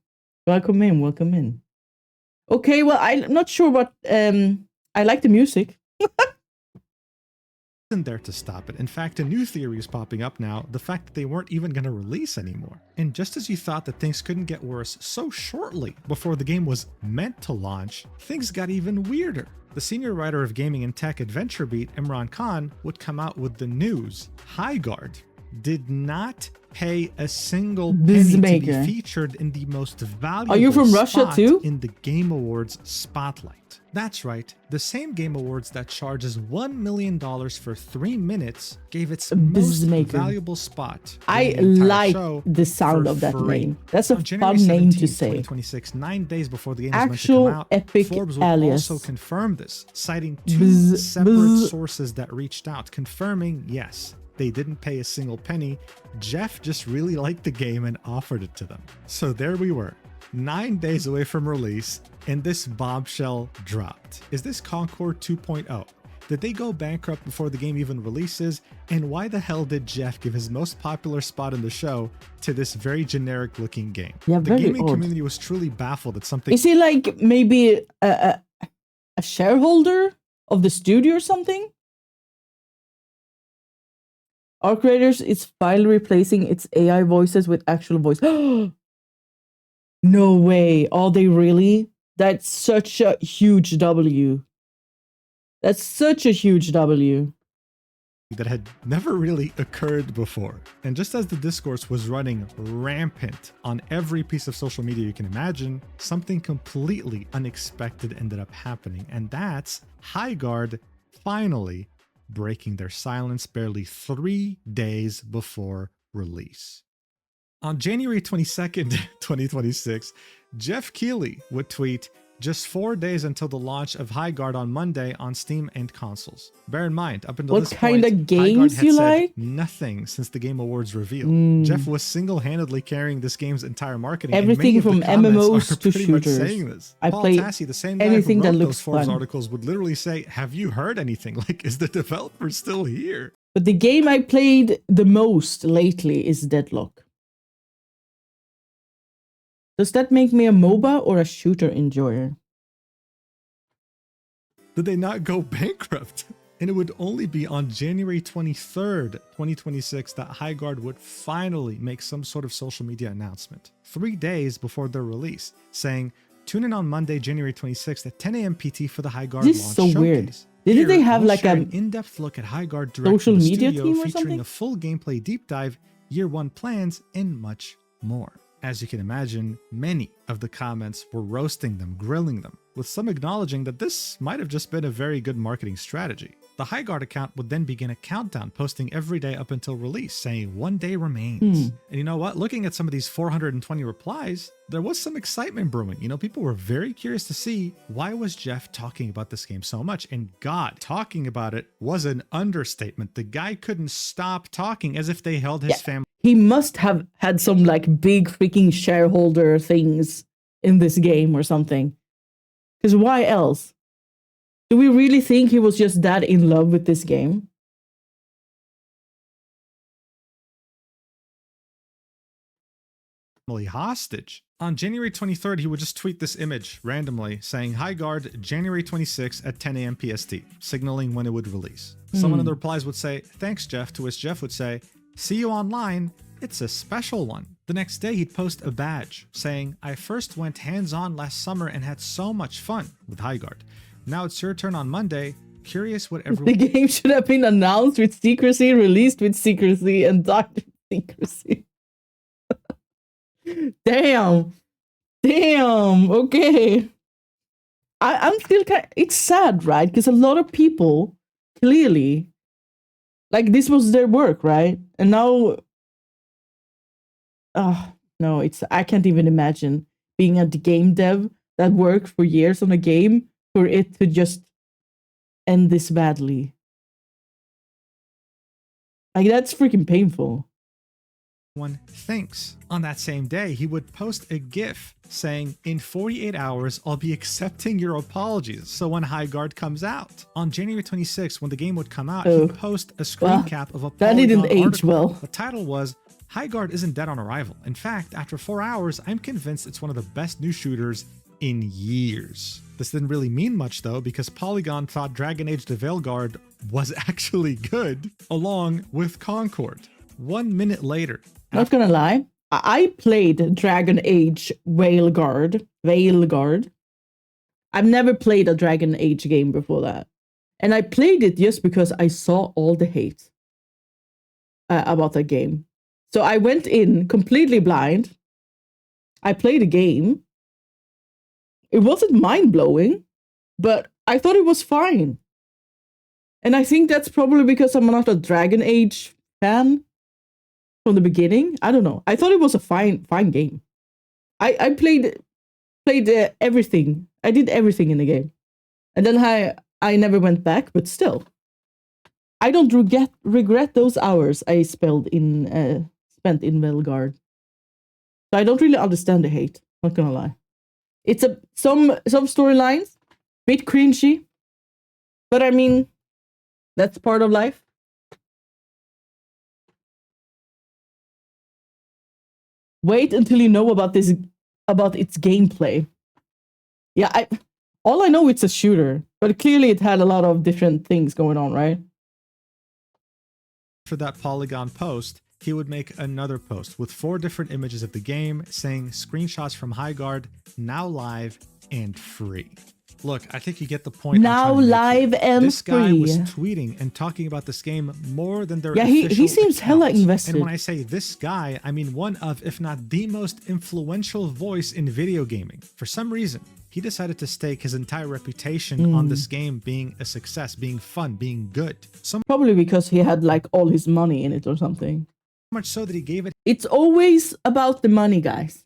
Welcome in, welcome in. Okay, well, I'm not sure what. I like the music.
isn't there to stop it. In fact, a new theory is popping up now, the fact that they weren't even going to release anymore. And just as you thought that things couldn't get worse so shortly before the game was meant to launch, things got even weirder. The senior writer of Gaming and Tech at VentureBeat, Imran Khan, would come out with the news. Highguard did not pay a single penny to be featured in the most valuable
Are you from Russia
spot
too?
in the Game Awards spotlight. That's right, the same Game Awards that charges $1 million for 3 minutes gave its most valuable spot.
I like the sound of that name. That's a fun name to say.
2026, 9 days before the game was
Actual
meant to come out,
epic
Forbes would
alias.
also confirm this, citing two separate sources that reached out, confirming, yes, they didn't pay a single penny. Jeff just really liked the game and offered it to them. So there we were, 9 days away from release, and this bombshell dropped. Is this Concord 2.0? Did they go bankrupt before the game even releases? And why the hell did Jeff give his most popular spot in the show to this very generic looking game?
Yeah,
the
very
gaming
odd.
community was truly baffled at something.
Is he like maybe a shareholder of the studio or something? Our creators is finally replacing its AI voices with actual voice. No way. Are they really? That's such a huge W. That's such a huge W.
That had never really occurred before. And just as the discourse was running rampant on every piece of social media you can imagine, something completely unexpected ended up happening. And that's Highguard finally breaking their silence barely 3 days before release. On January 22nd, 2026, Jeff Keighley would tweet, "Just 4 days until the launch of Highguard on Monday on Steam and consoles." Bear in mind, up until
What
this
kind
point,
of games
Highguard had
you
said
like?
nothing since the Game Awards reveal. Jeff was single-handedly carrying this game's entire marketing. and
Everything
many of the
from
comments
MMOs
are
to
pretty much
shooters.
saying this.
I
Paul
play
Tassi, the same guy who
anything that
wrote
looks
those Forbes
fun.
articles, would literally say, "Have you heard anything? Like, is the developer still here?"
But the game I played the most lately is Deadlock. Does that make me a MOBA or a shooter enjoyer?
Did they not go bankrupt? And it would only be on January 23rd, 2026 that Highguard would finally make some sort of social media announcement, 3 days before their release, saying, "Tune in on Monday, January 26th at 10 a.m. PT for the Highguard
This is
launch
so
showcase."
weird. Didn't they have
we'll
like
share
a
an in-depth look at Highguard direct
social
from the
media
studio,
team or
featuring
something?
a full gameplay deep dive, year one plans, and much more. As you can imagine, many of the comments were roasting them, grilling them, with some acknowledging that this might have just been a very good marketing strategy. The Highguard account would then begin a countdown, posting every day up until release, saying 1 day remains. And you know what? Looking at some of these 420 replies, there was some excitement brewing. You know, people were very curious to see, why was Jeff talking about this game so much? And God, talking about it was an understatement. The guy couldn't stop talking as if they held his family.
He must have had some like big freaking shareholder things in this game or something. Because why else? Do we really think he was just that in love with this game?
Hostage. On January 23rd, he would just tweet this image randomly saying, "Highguard, January 26th at 10 a.m. PST, signaling when it would release." Someone in the replies would say, "Thanks, Jeff," to which Jeff would say, "See you online. It's a special one." The next day, he'd post a badge saying, "I first went hands-on last summer and had so much fun with Highguard. Now it's your turn on Monday. Curious what everyone..."
The game should have been announced with secrecy, released with secrecy, and died with secrecy. Damn. Okay. I'm still it's sad, right? Because a lot of people clearly, like, this was their work, right? And now, no, I can't even imagine being a game dev that worked for years on a game for it to just end this badly. Like, that's freaking painful.
One thinks. On that same day, he would post a GIF saying, "In 48 hours, I'll be accepting your apologies, so when Highguard comes out." On January 26th, when the game would come out, he'd post a screen cap of a
that didn't
Polygon
age
article.
well.
The title was, "Highguard isn't dead on arrival. In fact, after 4 hours, I'm convinced it's one of the best new shooters in years." This didn't really mean much though, because Polygon thought Dragon Age the Veilguard was actually good, along with Concord. 1 minute later,
Not gonna lie, I played Dragon Age Veilguard. I've never played a Dragon Age game before that. And I played it just because I saw all the hate about that game. So I went in completely blind. I played the game. It wasn't mind-blowing, but I thought it was fine. And I think that's probably because I'm not a Dragon Age fan from the beginning. I don't know. I thought it was a fine game. I played everything. I did everything in the game. And then I never went back, but still. I don't regret those hours I spent in Veilguard. So I don't really understand the hate, not gonna lie. It's some storylines, bit cringy. But I mean, That's part of life. Wait until you know about its gameplay. Yeah, all I know it's a shooter, but clearly it had a lot of different things going on, right?
For that Polygon post, he would make another post with 4 different images of the game saying screenshots from Highguard, now live and free. Look, I think you get the point.
Now live and free.
This guy was tweeting and talking about this game more than their
official he seems
accounts.
hella invested.
And when I say this guy, I mean one of, if not the most influential voice in video gaming. For some reason, he decided to stake his entire reputation on this game being a success, being fun, being good.
Probably because he had like all his money in it or something.
Much so that he gave it.
It's always about the money, guys.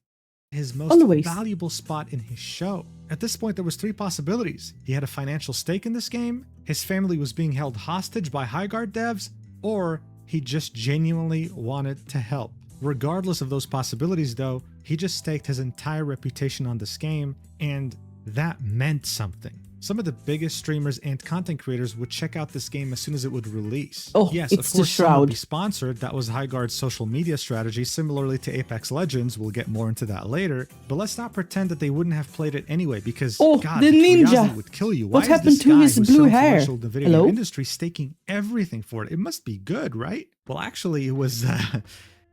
His most valuable spot in his show. At this point, there was 3 possibilities. He had a financial stake in this game, his family was being held hostage by Highguard devs, or he just genuinely wanted to help. Regardless of those possibilities though, he just staked his entire reputation on this game, and that meant something. Some of the biggest streamers and content creators would check out this game as soon as it would release.
Oh,
yes,
it's
of course,
the Shroud.
some would be sponsored. That was Highguard's social media strategy, similarly to Apex Legends. We'll get more into that later. But let's not pretend that they wouldn't have played it anyway, because God,
the ninja
curiosity would kill you.
What
Why
happened
is this
to
guy
his
who's
blue
so
hair?
influential in the video game industry staking everything for it? It must be good, right? Well, actually, it was...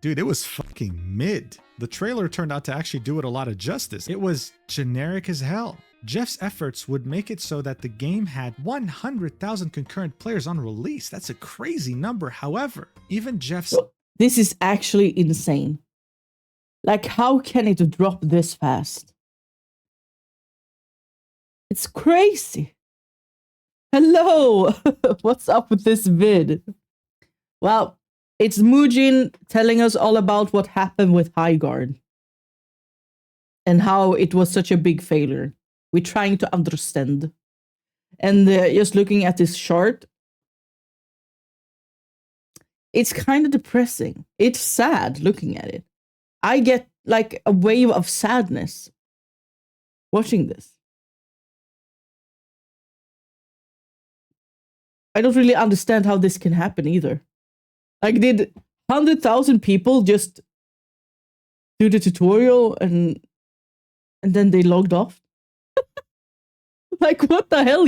dude, it was fucking mid. The trailer turned out to actually do it a lot of justice. It was generic as hell. Jeff's efforts would make it so that the game had 100,000 concurrent players on release. That's a crazy number. However, even Jeff's...
This is actually insane. Like, how can it drop this fast? It's crazy. Hello! What's up with this vid? Well, it's Muujin telling us all about what happened with Highguard. And how it was such a big failure. We're trying to understand. And just looking at this chart, it's kind of depressing. It's sad looking at it. I get like a wave of sadness watching this. I don't really understand how this can happen either. Like, did 100,000 people just do the tutorial and then they logged off? Like, what the hell?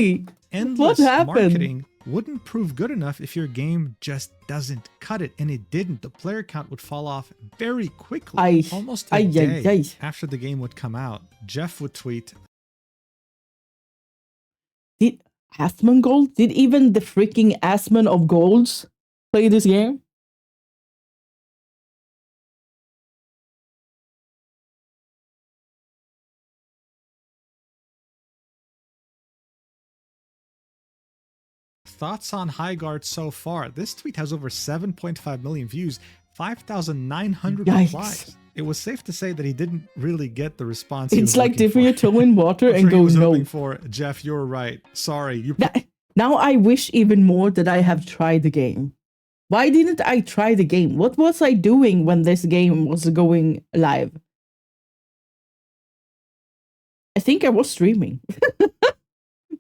Endless
what happened?
Marketing wouldn't prove good enough if your game just doesn't cut it, and it didn't. The player count would fall off very quickly. Almost a day after the game would come out, Jeff would tweet,
"Did Asmongold? Did even the freaking Asmon of Golds play this game?"
Thoughts on Highguard so far? This tweet has over 7.5 million views, 5,900 replies. It was safe to say that he didn't really get the response.
It's like dipping your toe in water and go no.
For Jeff, you're right. Sorry.
Now I wish even more that I have tried the game. Why didn't I try the game? What was I doing when this game was going live? I think I was streaming.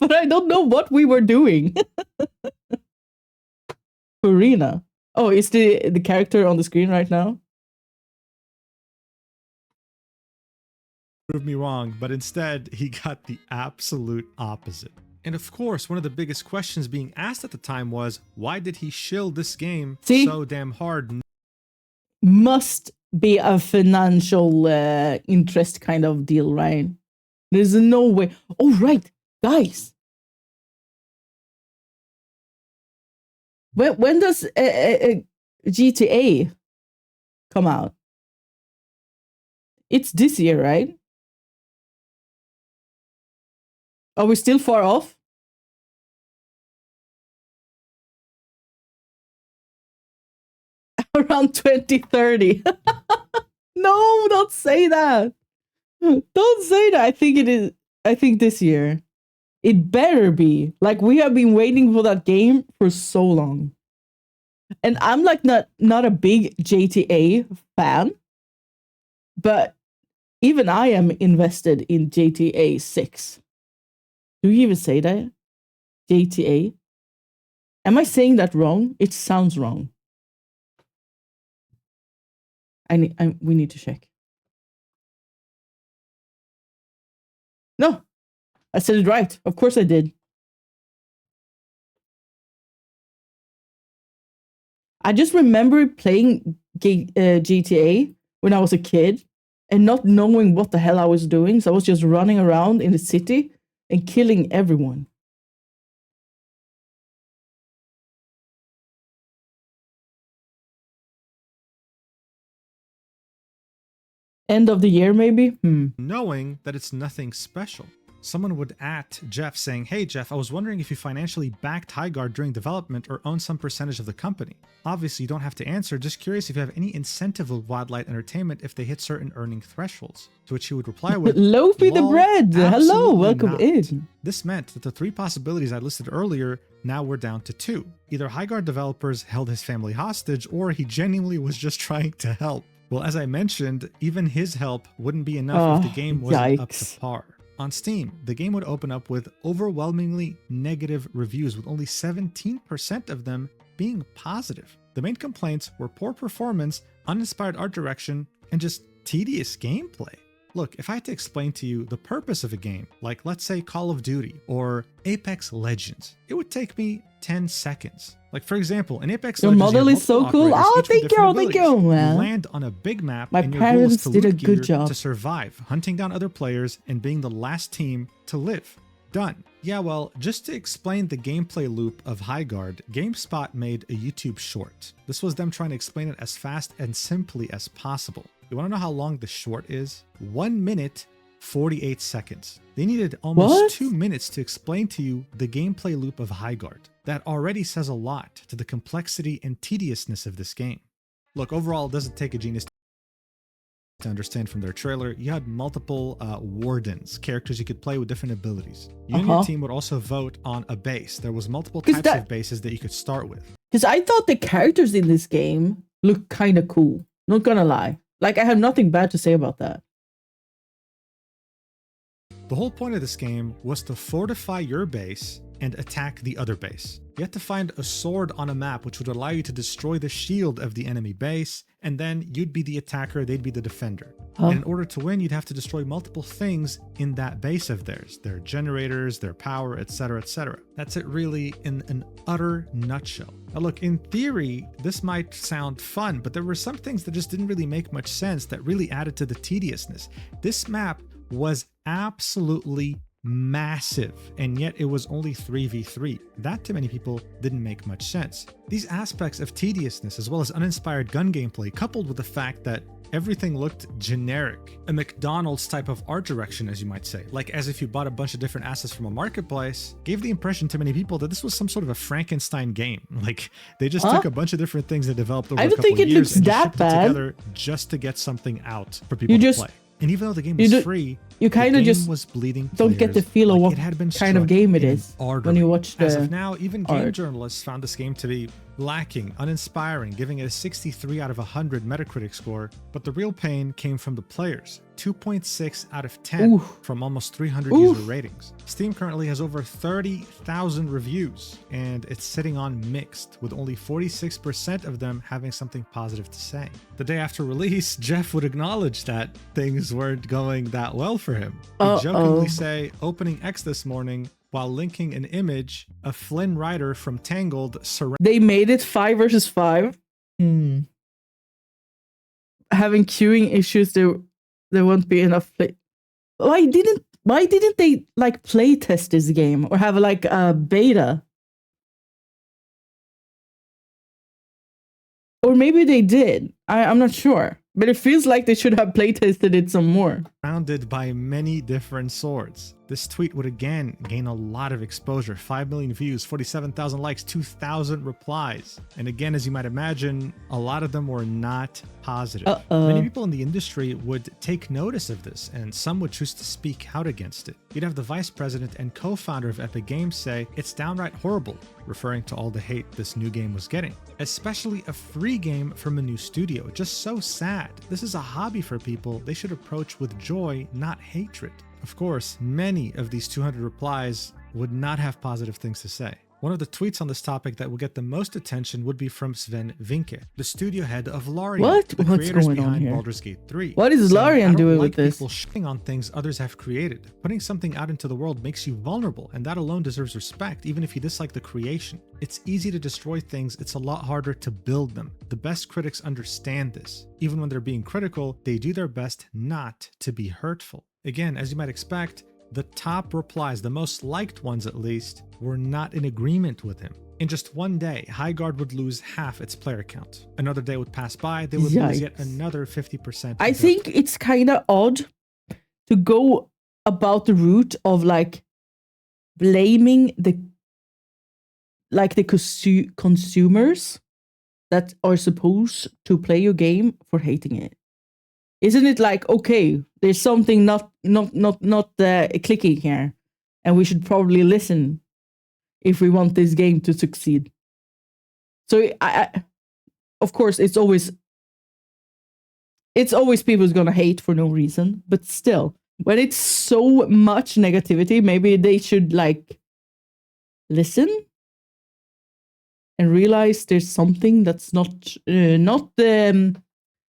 But I don't know what we were doing. Farina. Oh, is the character on the screen right now?
Prove me wrong, but instead he got the absolute opposite. And of course, one of the biggest questions being asked at the time was, why did he shill this game so damn hard?
Must be a financial interest kind of deal, right? There's no way. Oh, right. Guys. When does GTA come out? It's this year, right? Are we still far off? Around 2030. No, don't say that. Don't say that. I think it is. I think this year. It better be. Like, we have been waiting for that game for so long. And I'm like not a big GTA fan, but even I am invested in GTA 6. Do you even say that? GTA? Am I saying that wrong? It sounds wrong. We need to check. No, I said it right. Of course I did. I just remember playing GTA when I was a kid and not knowing what the hell I was doing. So I was just running around in the city and killing everyone. End of the year, maybe?
Knowing that it's nothing special. Someone would at Jeff saying, "Hey Jeff, I was wondering if you financially backed Highguard during development or own some percentage of the company." Obviously, you don't have to answer, just curious if you have any incentive with Wildlight Entertainment if they hit certain earning thresholds. To which he would reply with,
Loafy the bread! Hello,
absolutely
welcome
not.
in.
This meant that the 3 possibilities I listed earlier now were down to 2. Either Highguard developers held his family hostage, or he genuinely was just trying to help. Well, as I mentioned, even his help wouldn't be enough if the game wasn't up to par. On Steam, the game would open up with overwhelmingly negative reviews, with only 17% of them being positive. The main complaints were poor performance, uninspired art direction, and just tedious gameplay. Look, if I had to explain to you the purpose of a game, like let's say Call of Duty or Apex Legends, it would take me 10 seconds. Like for example, in Apex Legends,
model is so cool. Oh, thank you, man.
You land on a big map,
My
and your goal is
parents
to
did a
loot
good
gear
job.
to survive, hunting down other players and being the last team to live. Done. Yeah, well, just to explain the gameplay loop of Highguard, GameSpot made a YouTube short. This was them trying to explain it as fast and simply as possible. You want to know how long the short is? 1 minute, 48 seconds. They needed almost 2 minutes to explain to you the gameplay loop of Highguard. That already says a lot to the complexity and tediousness of this game. Look, overall, it doesn't take a genius to understand from their trailer. You had multiple wardens, characters you could play with different abilities. You and your team would also vote on a base. There was multiple types of bases that you could start with.
Because I thought the characters in this game looked kind of cool. Not gonna lie. Like, I have nothing bad to say about that.
The whole point of this game was to fortify your base and attack the other base. You had to find a sword on a map which would allow you to destroy the shield of the enemy base, and then you'd be the attacker, they'd be the defender. And in order to win, you'd have to destroy multiple things in that base of theirs. Their generators, their power, etc., etc. That's it really in an utter nutshell. Now look, in theory, this might sound fun, but there were some things that just didn't really make much sense that really added to the tediousness. This map was absolutely massive, and yet it was only 3v3. That to many people didn't make much sense. These aspects of tediousness, as well as uninspired gun gameplay, coupled with the fact that everything looked generic, a McDonald's type of art direction, as you might say, like as if you bought a bunch of different assets from a marketplace, gave the impression to many people that this was some sort of a Frankenstein game. Like they just took a bunch of different things they developed over a couple of years and just shipped it together just to get something out for people to play. And even though the game was free,
you kind of just
was bleeding
don't get the feel of what kind of game it is when you watch the
As of now, even game journalists found this game to be lacking, uninspiring, giving it a 63 out of 100 Metacritic score. But the real pain came from the players. 2.6 out of 10 from almost 300 user ratings. Steam currently has over 30,000 reviews, and it's sitting on mixed, with only 46% of them having something positive to say. The day after release, Jeff would acknowledge that things weren't going that well for him. He'd jokingly say, "Opening X this morning," while linking an image of Flynn Rider from Tangled
They made it 5 versus 5. Having queuing issues, there won't be enough play. Why didn't they like play test this game or have like a beta? Or maybe they did. I'm not sure. But it feels like they should have playtested it some more.
Surrounded by many different swords. This tweet would again gain a lot of exposure. 5 million views, 47,000 likes, 2,000 replies. And again, as you might imagine, a lot of them were not positive. Many people in the industry would take notice of this, and some would choose to speak out against it. You'd have the vice president and co-founder of Epic Games say, "It's downright horrible," referring to all the hate this new game was getting. Especially a free game from a new studio. Just so sad. This is a hobby for people they should approach with joy, not hatred. Of course, many of these 200 replies would not have positive things to say. One of the tweets on this topic that will get the most attention would be from Sven Vinke, the studio head of Larian,
What?
the
What's
creators
going on
behind
here?
Baldur's Gate 3.
What is
saying,
Larian doing
like
with this?
people shitting on things others have created. Putting something out into the world makes you vulnerable, and that alone deserves respect, even if you dislike the creation. It's easy to destroy things, it's a lot harder to build them. The best critics understand this. Even when they're being critical, they do their best not to be hurtful. Again, as you might expect, the top replies, the most liked ones at least, were not in agreement with him. In just one day, Highguard would lose half its player count. Another day would pass by, they would lose yet another 50%.
I think it's kind of odd to go about the route of like blaming the consumers that are supposed to play your game for hating it. Isn't it like, okay, there's something not clicking here, and we should probably listen if we want this game to succeed. So I of course, it's always people's gonna hate for no reason, but still, when it's so much negativity, maybe they should like listen and realize there's something that's not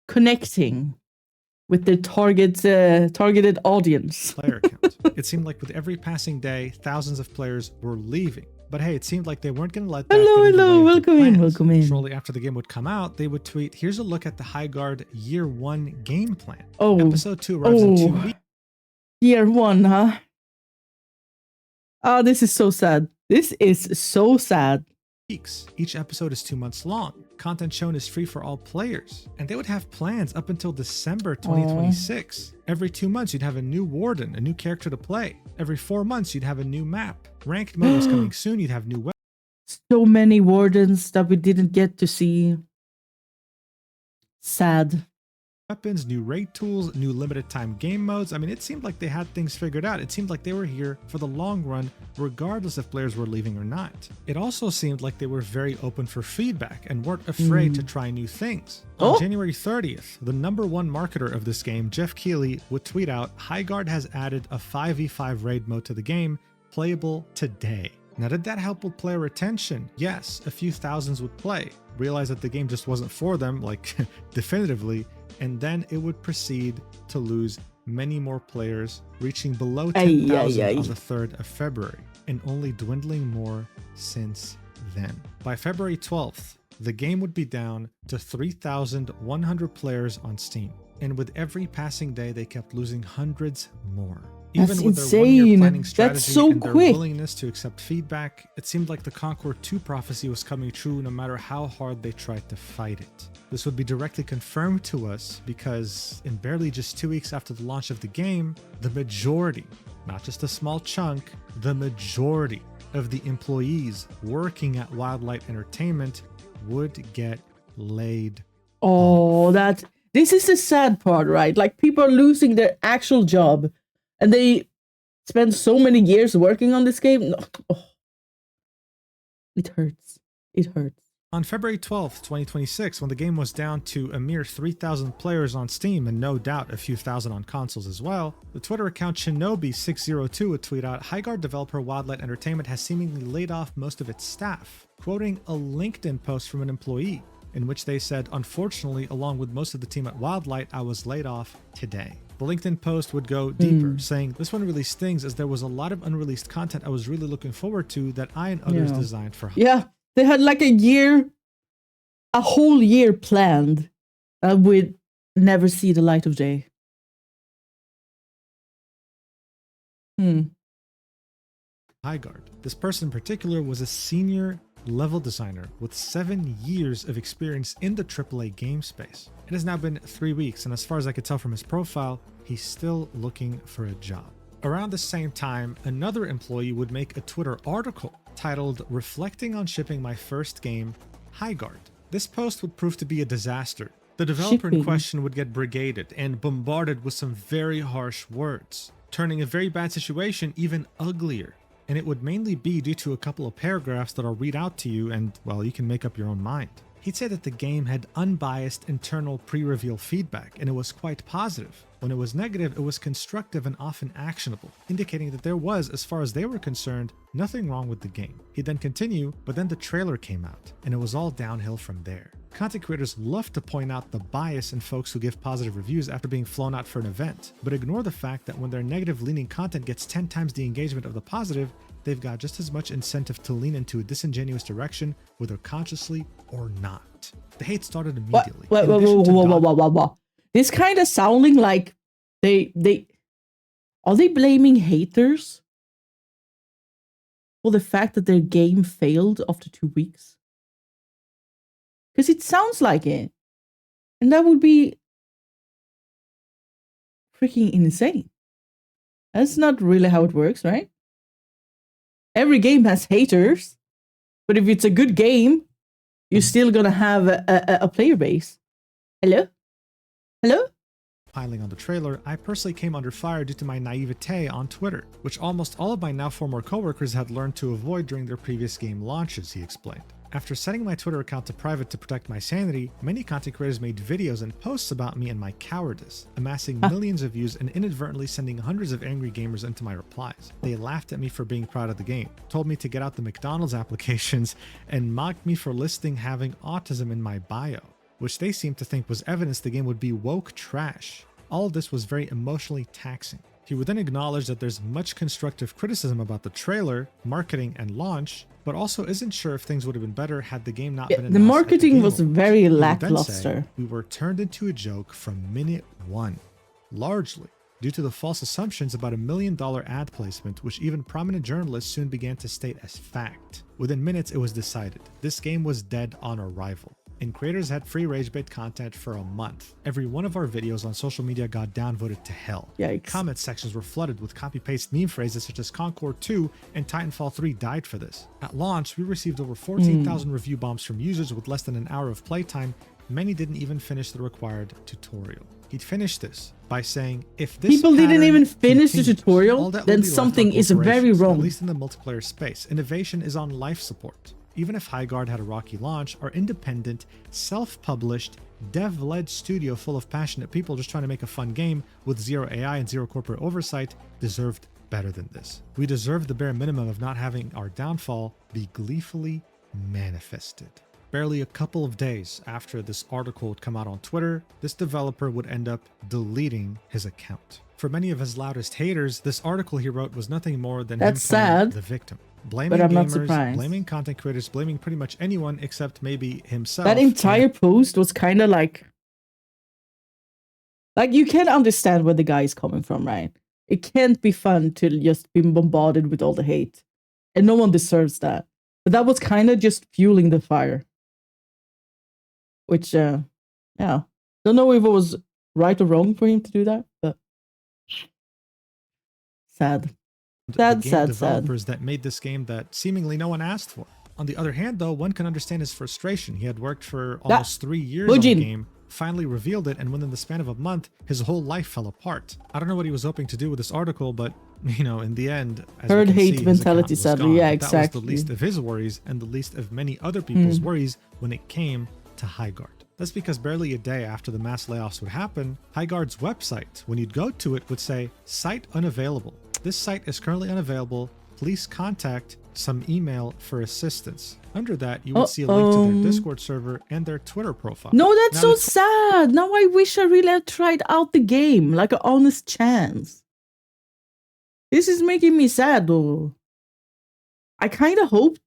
connecting with the targeted audience.
Player count. It seemed like with every passing day, thousands of players were leaving. But hey, it seemed like they weren't going to let that get in the way of their plans.
Welcome in.
Shortly after the game would come out, they would tweet, "Here's a look at the Highguard Year 1 game plan. Episode 2 arrives in 2 weeks.
Year 1, huh? Oh, this is so sad. This is so sad.
Each episode is 2 months long. Content shown is free for all players. And they would have plans up until December 2026. Every 2 months, you'd have a new warden, a new character to play. Every 4 months, you'd have a new map. Ranked mode was coming soon. You'd have new weapons.
So many wardens that we didn't get to see. Sad.
New raid tools, new limited time game modes. I mean, it seemed like they had things figured out. It seemed like they were here for the long run, regardless if players were leaving or not. It also seemed like they were very open for feedback and weren't afraid to try new things. On January 30th, the #1 marketer of this game, Jeff Keighley, would tweet out, "Highguard has added a 5v5 raid mode to the game, playable today." Now, did that help with player retention? Yes, a few thousands would play, realize that the game just wasn't for them, like definitively, and then it would proceed to lose many more players, reaching below 10,000 on the 3rd of February, and only dwindling more since then. By February 12th, the game would be down to 3,100 players on Steam, and with every passing day, they kept losing hundreds more. Even with their one-year planning strategy and their willingness to accept feedback, it seemed like the Conqueror 2 prophecy was coming true no matter how hard they tried to fight it. This would be directly confirmed to us because in barely just 2 weeks after the launch of the game, the majority, not just a small chunk, the majority of the employees working at Wildlight Entertainment would get laid off.
This is the sad part, right? Like, people are losing their actual job. And they spend so many years working on this game. It hurts. It hurts.
On February 12th, 2026, when the game was down to a mere 3,000 players on Steam and no doubt a few thousand on consoles as well, the Twitter account Shinobi602 would tweet out, "Highguard developer Wildlight Entertainment has seemingly laid off most of its staff," quoting a LinkedIn post from an employee in which they said, "Unfortunately, along with most of the team at Wildlight, I was laid off today." The LinkedIn post would go deeper, saying, "This one really stings as there was a lot of unreleased content I was really looking forward to that I and others designed for."
Yeah, they had like a whole year planned that would never see the light of day.
Highguard. This person in particular was a senior level designer with 7 years of experience in the AAA game space. It has now been 3 weeks, and as far as I could tell from his profile, he's still looking for a job. Around the same time, another employee would make a Twitter article titled "Reflecting on Shipping My First Game, Highguard." This post would prove to be a disaster. The developer in question would get brigaded and bombarded with some very harsh words, turning a very bad situation even uglier. And it would mainly be due to a couple of paragraphs that I'll read out to you and, well, you can make up your own mind. He'd say that the game had unbiased internal pre-reveal feedback, and it was quite positive. When it was negative, it was constructive and often actionable, indicating that there was, as far as they were concerned, nothing wrong with the game. He'd then continue, but then the trailer came out, and it was all downhill from there. Content creators love to point out the bias in folks who give positive reviews after being flown out for an event, but ignore the fact that when their negative-leaning content gets 10 times the engagement of the positive, they've got just as much incentive to lean into a disingenuous direction, whether consciously or not. The hate started immediately.
Whoa. This kind of sounding like are they blaming haters for the fact that their game failed after 2 weeks? Because it sounds like it. And that would be freaking insane. That's not really how it works, right? Every game has haters, but if it's a good game, you're still gonna have a player base. Hello? Hello?
Piling on the trailer, I personally came under fire due to my naivete on Twitter, which almost all of my now former coworkers had learned to avoid during their previous game launches, he explained. After setting my Twitter account to private to protect my sanity, many content creators made videos and posts about me and my cowardice, amassing millions of views and inadvertently sending hundreds of angry gamers into my replies. They laughed at me for being proud of the game, told me to get out the McDonald's applications, and mocked me for listing having autism in my bio, which they seemed to think was evidence the game would be woke trash. All of this was very emotionally taxing. He would then acknowledge that there's much constructive criticism about the trailer, marketing, and launch, but also isn't sure if things would have been better had the game not been announced.
The marketing was very
He would then
lackluster.
say, we were turned into a joke from minute one, largely due to the false assumptions about $1 million ad placement, which even prominent journalists soon began to state as fact. Within minutes, it was decided this game was dead on arrival, and creators had free rage-bait content for a month. Every one of our videos on social media got downvoted to hell.
Yikes.
Comment sections were flooded with copy-paste meme phrases such as Concord 2 and Titanfall 3 died for this. At launch, we received over 14,000 review bombs from users with less than an hour of playtime. Many didn't even finish the required tutorial. He'd finished this by saying, if this
People didn't
pattern
even finish the
continues,
tutorial,
all that will
then
be left
something
are
is very
corporations,
wrong.
At least in the multiplayer space, innovation is on life support. Even if Highguard had a rocky launch, our independent, self-published, dev-led studio full of passionate people just trying to make a fun game with zero AI and zero corporate oversight deserved better than this. We deserved the bare minimum of not having our downfall be gleefully manifested. Barely a couple of days after this article would come out on Twitter, this developer would end up deleting his account. For many of his loudest haters, this article he wrote was nothing more than him
That's
playing
sad,
the victim. Blaming
but I'm not
gamers,
surprised.
blaming content creators, blaming pretty much anyone except maybe himself.
That entire post was kind of like you can't understand where the guy is coming from, right? It can't be fun to just be bombarded with all the hate, and no one deserves that. But that was kind of just fueling the fire. Which, yeah, don't know if it was right or wrong for him to do that, but sad.
The game developers that made this game that seemingly no one asked for. On the other hand, though, one can understand his frustration. He had worked for almost 3 years on the game, finally revealed it, and within the span of a month, his whole life fell apart. I don't know what he was hoping to do with this article, but, you know, in the end, as
herd
we can
hate
see,
mentality,
his account was
sadly.
gone.
Yeah,
But
exactly.
that was the least of his worries and the least of many other people's worries when it came to Highguard. That's because barely a day after the mass layoffs would happen, Highguard's website, when you'd go to it, would say, site unavailable. This site is currently unavailable. Please contact some email for assistance. Under that, you would see a link to their Discord server and their Twitter profile.
No, that's
Now,
so sad. Now I wish I really had tried out the game, like an honest chance. This is making me sad, though. I kind of hope...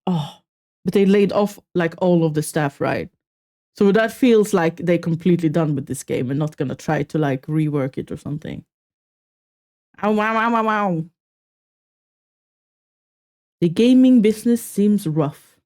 but they laid off, like, all of the staff, right? So that feels like they're completely done with this game and not gonna try to, like, rework it or something. Ow, wow, wow, wow, wow. The gaming business seems rough.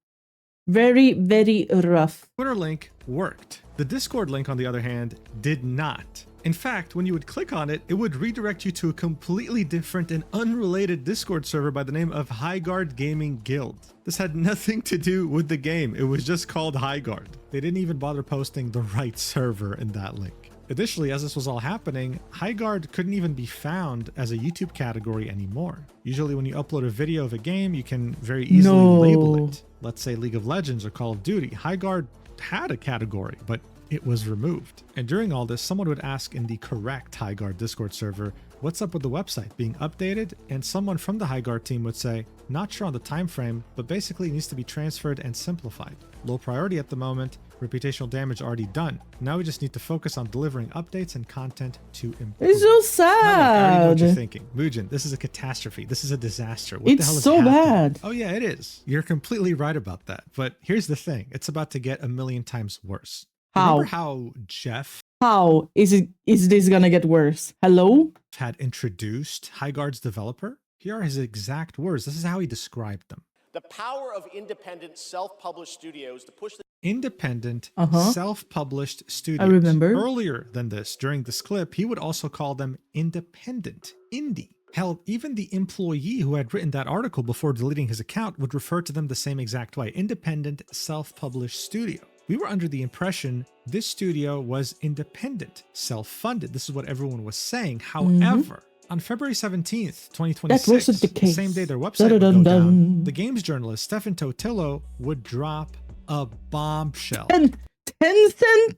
Very, very rough.
Twitter link worked. The Discord link, on the other hand, did not. In fact, when you would click on it, it would redirect you to a completely different and unrelated Discord server by the name of Highguard Gaming Guild. This had nothing to do with the game. It was just called Highguard. They didn't even bother posting the right server in that link. Additionally, as this was all happening, Highguard couldn't even be found as a YouTube category anymore. Usually when you upload a video of a game, you can very easily label it. Let's say League of Legends or Call of Duty. Highguard had a category, but it was removed. And during all this, someone would ask in the correct HighGuard Discord server, what's up with the website being updated? And someone from the HighGuard team would say, not sure on the time frame, but basically it needs to be transferred and simplified. Low priority at the moment, reputational damage already done. Now we just need to focus on delivering updates and content to improve.
It's so sad.
Now, look, I already know what you're thinking. Muujin, this is a catastrophe. This is a disaster. What the hell is
so
happening?
bad.
Oh yeah, it is. You're completely right about that. But here's the thing. It's about to get a million times worse.
How?
Remember how Jeff
How is this gonna get worse? Hello?
had introduced HighGuard's developer? Here are his exact words. This is how he described them.
The power of independent self-published studios to push the
Independent, self-published studios.
I remember.
Earlier than this, during this clip, he would also call them independent, indie. Hell, even the employee who had written that article before deleting his account would refer to them the same exact way. Independent, self-published studio. We were under the impression this studio was independent, self-funded. This is what everyone was saying. However, on February 17th, 2026,
that wasn't the case.
same day their website would go down, the games journalist Stefan Totillo would drop a bombshell.
And Tencent?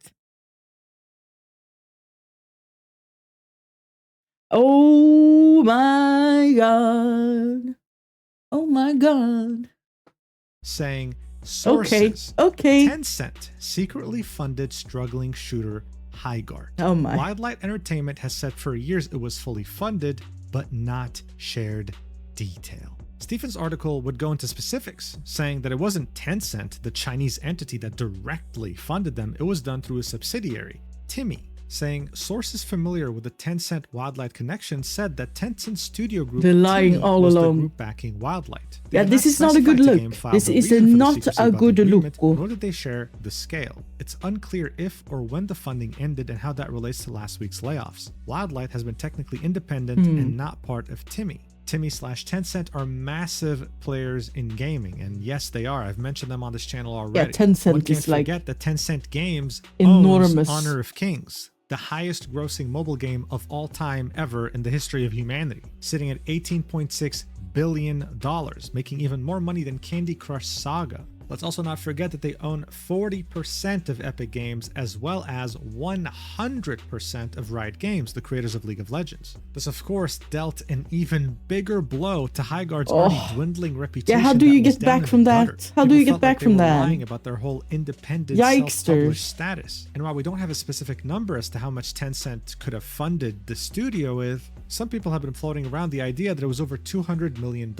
Oh my god. Oh my god.
Saying sources.
Okay.
Tencent secretly funded struggling shooter HighGuard.
Oh my.
Wildlight Entertainment has said for years it was fully funded, but not shared detail. Stephen's article would go into specifics, saying that it wasn't Tencent, the Chinese entity that directly funded them. It was done through a subsidiary, Timmy, saying sources familiar with the Tencent Wildlight connection said that Tencent Studio Group
They're lying
Timmy
all
was the
along.
group backing Wildlight.
Yeah, this is not a good look. This is not a good look.
Nor did they share the scale. It's unclear if or when the funding ended and how that relates to last week's layoffs. Wildlight has been technically independent and not part of Timmy. Timmy/Tencent are massive players in gaming, and yes, they are. I've mentioned them on this channel already.
Yeah, Tencent
One can't
is like
forget that Tencent Games
enormous.
owns Honor of Kings, the highest grossing mobile game of all time ever in the history of humanity, sitting at $18.6 billion, making even more money than Candy Crush Saga. Let's also not forget that they own 40% of Epic Games as well as 100% of Riot Games, the creators of League of Legends. This, of course, dealt an even bigger blow to HighGuard's already dwindling reputation.
Yeah, how do you get back from that? How do you get back from that?
Lying about their whole independent
Yikesters.
self-published status. And while we don't have a specific number as to how much Tencent could have funded the studio with, some people have been floating around the idea that it was over $200 million.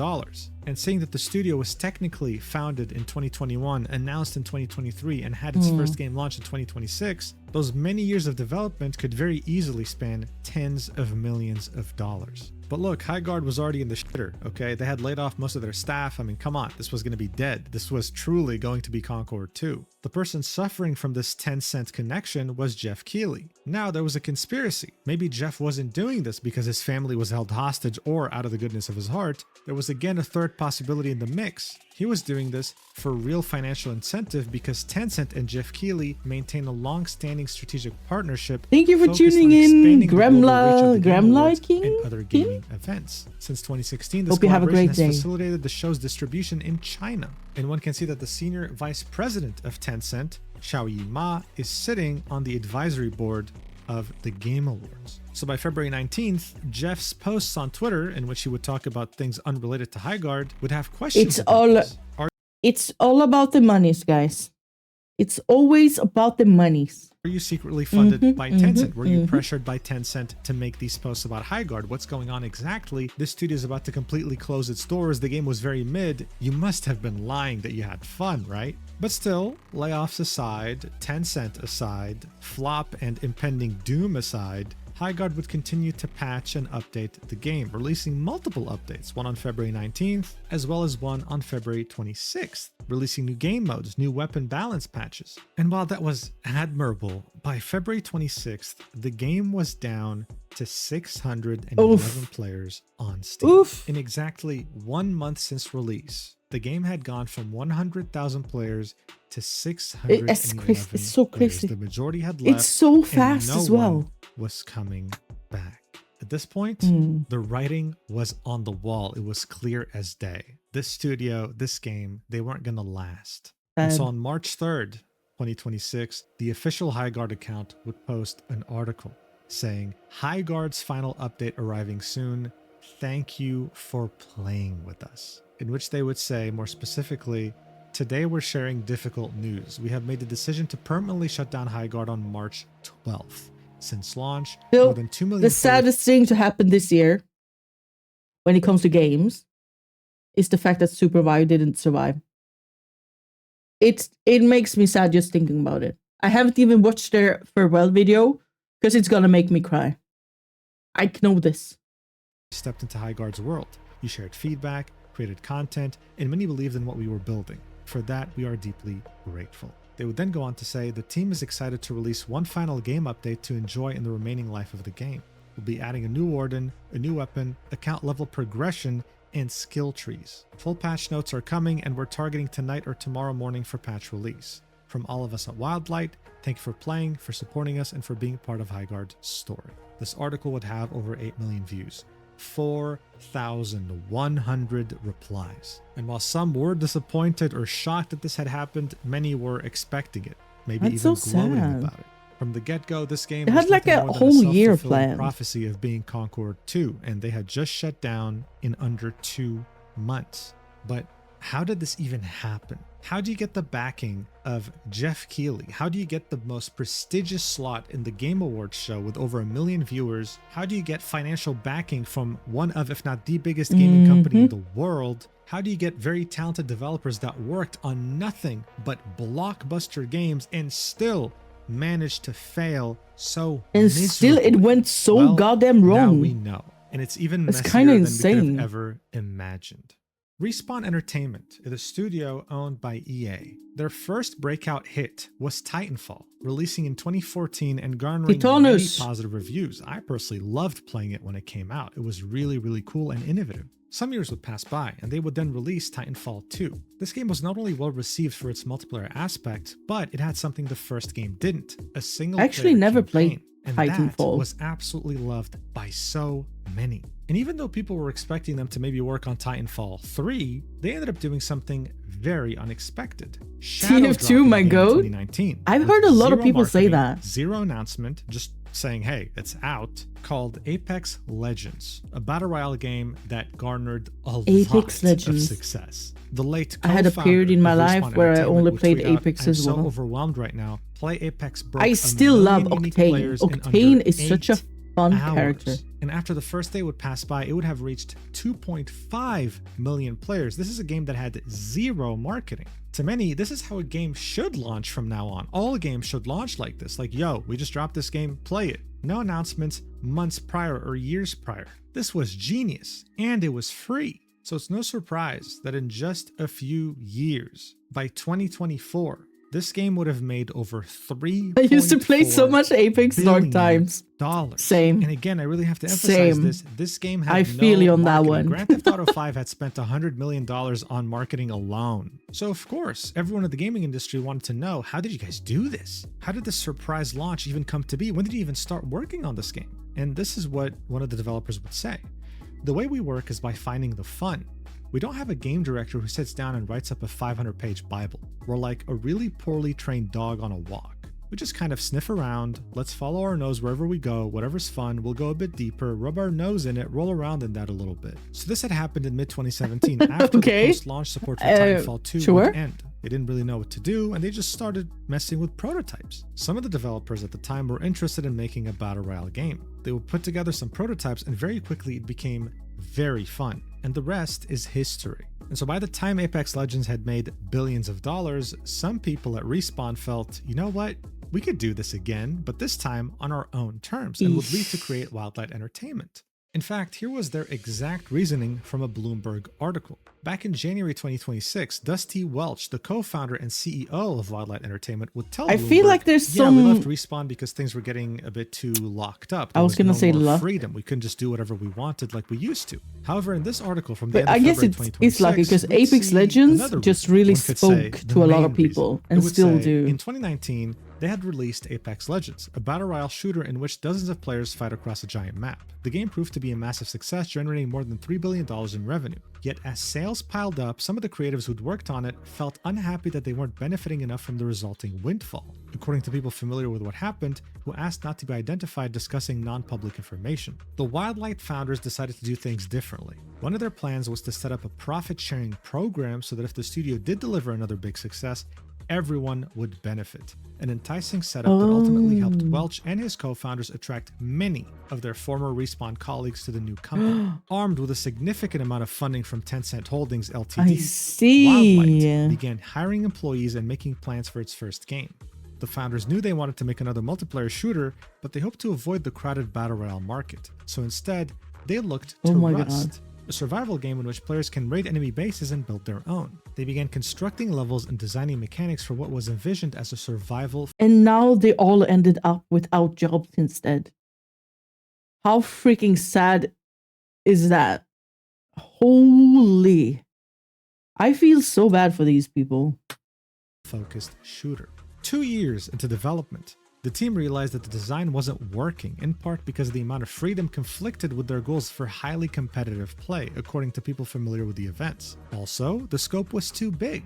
And saying that the studio was technically founded in 2021, announced in 2023, and had its first game launched in 2026, those many years of development could very easily span tens of millions of dollars. But look, HighGuard was already in the shitter, okay? They had laid off most of their staff. I mean, come on, this was going to be dead. This was truly going to be Concord 2. The person suffering from this Tencent connection was Jeff Keighley. Now, there was a conspiracy. Maybe Jeff wasn't doing this because his family was held hostage or out of the goodness of his heart. There was again a third possibility in the mix. He was doing this for real financial incentive because Tencent and Jeff Keighley maintain a long-standing strategic partnership.
Thank you for
focused
tuning
on
in,
expanding the global reach of the Game
Gremla
Awards
King.
and other gaming events. Since 2016, this
Hope you have a
collaboration
great
has
day.
facilitated the show's distribution in China. And one can see that the senior vice president of Tencent, Xiaoyi Ma, is sitting on the advisory board of the Game Awards. So by February 19th, Jeff's posts on Twitter, in which he would talk about things unrelated to HighGuard, would have questions.
It's all about the monies, guys. It's always about the monies.
Are you secretly funded by Tencent? Were you pressured by Tencent to make these posts about HighGuard? What's going on exactly? This studio is about to completely close its doors. The game was very mid. You must have been lying that you had fun, right? But still, layoffs aside, Tencent aside, flop and impending doom aside, HighGuard would continue to patch and update the game, releasing multiple updates, one on February 19th, as well as one on February 26th, releasing new game modes, new weapon balance patches. And while that was admirable, by February 26th, the game was down to 611 players on Steam. In exactly 1 month since release, the game had gone from 100,000 players to 611
It's so crazy.
The majority had left.
It's so fast
and no
as well.
one was coming back. At this point, the writing was on the wall. It was clear as day. This studio, this game, they weren't going to last. And so on March 3rd, 2026, the official HighGuard account would post an article saying, HighGuard's final update arriving soon. Thank you for playing with us. In which they would say, more specifically, today we're sharing difficult news. We have made the decision to permanently shut down HighGuard on March 12th. Since launch,
So,
more than 2 million
the saddest thing to happen this year, when it comes to games, is the fact that Supervive didn't survive. It makes me sad just thinking about it. I haven't even watched their farewell video because it's gonna make me cry. I know this.
Stepped into HighGuard's world. You shared feedback, created content, and many believed in what we were building. For that, we are deeply grateful. They would then go on to say, the team is excited to release one final game update to enjoy in the remaining life of the game. We'll be adding a new warden, a new weapon, account level progression, and skill trees. Full patch notes are coming, and we're targeting tonight or tomorrow morning for patch release. From all of us at Wildlight, thank you for playing, for supporting us, and for being part of HighGuard's story. This article would have over 8 million views. 4,100 replies. And while some were disappointed or shocked that this had happened, many were expecting it, maybe
That's
even
so
glowing
sad.
about it. From the get-go, this game
They
was
had like
nothing
a
more than
whole year
self-fulfilling
planned.
prophecy of being Concord 2, and they had just shut down in under 2 months. But how did this even happen? How do you get the backing of Jeff Keighley? How do you get the most prestigious slot in the Game Awards show with over 1 million viewers? How do you get financial backing from one of, if not the biggest gaming company in the world? How do you get very talented developers that worked on nothing but blockbuster games and still managed to fail so
And still, it
miserably?
went so
Well,
goddamn
Now
wrong.
we know. And it's even
It's
messier
kinda
than we could
insane.
have ever imagined. Respawn Entertainment is a studio owned by EA. Their first breakout hit was Titanfall, releasing in 2014 and garnering many
Titanus.
positive reviews. I personally loved playing it when it came out. It was really, really cool and innovative. Some years would pass by, and they would then release Titanfall 2. This game was not only well received for its multiplayer aspect, but it had something the first game didn't: a single
I actually never played
and that
Titanfall.
was absolutely loved by so many. And even though people were expecting them to maybe work on Titanfall 3, they ended up doing something very unexpected. Shadow
TF2,
dropping
my
the game in
goat?
2019.
I've
with
heard a lot of
zero
people say
marketing,
that.
Zero announcement, just saying, hey, it's out, called Apex Legends, a battle royale game that garnered a
Apex
lot
Legends.
of success. The late
I had a
co-founder
period in my
of
life
Respawn
where I
Entertainment
only
would
played
tweet out,
Apex
I'm
as
so
well.
overwhelmed right now. Play Apex broke
I
a
still love
million unique
Octane.
players in
Octane
under
is such a
8
fun
hours.
character.
And after the first day would pass by, it would have reached 2.5 million players. This is a game that had zero marketing. To many, this is how a game should launch from now on. All games should launch like this. Like, yo, we just dropped this game, play it. No announcements months prior or years prior. This was genius, and it was free. So it's no surprise that in just a few years, by 2024, this game would have made over $3.
I used to play so much Apex Dark Times. Same.
And again, I really have to emphasize
Same.
this game had
I
no
feel you on that
marketing.
one.
Grand Theft Auto 5 had spent $100 million on marketing alone. So of course, everyone in the gaming industry wanted to know, how did you guys do this? How did this surprise launch even come to be? When did you even start working on this game? And this is what one of the developers would say. The way we work is by finding the fun. We don't have a game director who sits down and writes up a 500-page Bible. We're like a really poorly trained dog on a walk. We just kind of sniff around, let's follow our nose wherever we go, whatever's fun, we'll go a bit deeper, rub our nose in it, roll around in that a little bit. So this had happened in mid-2017 after
Okay.
the post-launch support for Titanfall 2
sure.
would end. They didn't really know what to do, and they just started messing with prototypes. Some of the developers at the time were interested in making a battle royale game. They would put together some prototypes, and very quickly it became very fun. And the rest is history. And so by the time Apex Legends had made billions of dollars, some people at Respawn felt, you know what? We could do this again, but this time on our own terms, and would leave to create Wildlight Entertainment. In fact, here was their exact reasoning from a Bloomberg article. Back in January 2026, Dusty Welch, the co-founder and CEO of Wildlight Entertainment, would tell
I
Bloomberg,
feel like there's
yeah, we
some-
left Respawn because things were getting a bit too locked up.
I was gonna
no
say
more
luck.
freedom. We couldn't just do whatever we wanted like we used to. However, in this article from the
But
end of
I guess
February
it's lucky
2026,
because
we'd
Apex
see
Legends
another
just
reason.
really
One could say
spoke
the
to a lot
main
of people
reason. It
and
would
still
say,
do.
In 2019, they had released Apex Legends, a battle royale shooter in which dozens of players fight across a giant map. The game proved to be a massive success, generating more than $3 billion in revenue. Yet as sales piled up, some of the creatives who'd worked on it felt unhappy that they weren't benefiting enough from the resulting windfall. According to people familiar with what happened, who asked not to be identified discussing non-public information, the Wildlight founders decided to do things differently. One of their plans was to set up a profit-sharing program so that if the studio did deliver another big success, everyone would benefit. An enticing setup that ultimately helped Welch and his co-founders attract many of their former Respawn colleagues to the new company. Armed with a significant amount of funding from Tencent Holdings Ltd,
I see.
Wildlight began hiring employees and making plans for its first game. The founders knew they wanted to make another multiplayer shooter, but they hoped to avoid the crowded battle royale market. So instead, they looked to Rust, a survival game in which players can raid enemy bases and build their own. They began constructing levels and designing mechanics for what was envisioned as a survival.
And now they all ended up without jobs instead. How freaking sad is that? Holy. I feel so bad for these people.
Focused shooter. 2 years into development, the team realized that the design wasn't working, in part because the amount of freedom conflicted with their goals for highly competitive play, according to people familiar with the events. Also, the scope was too big.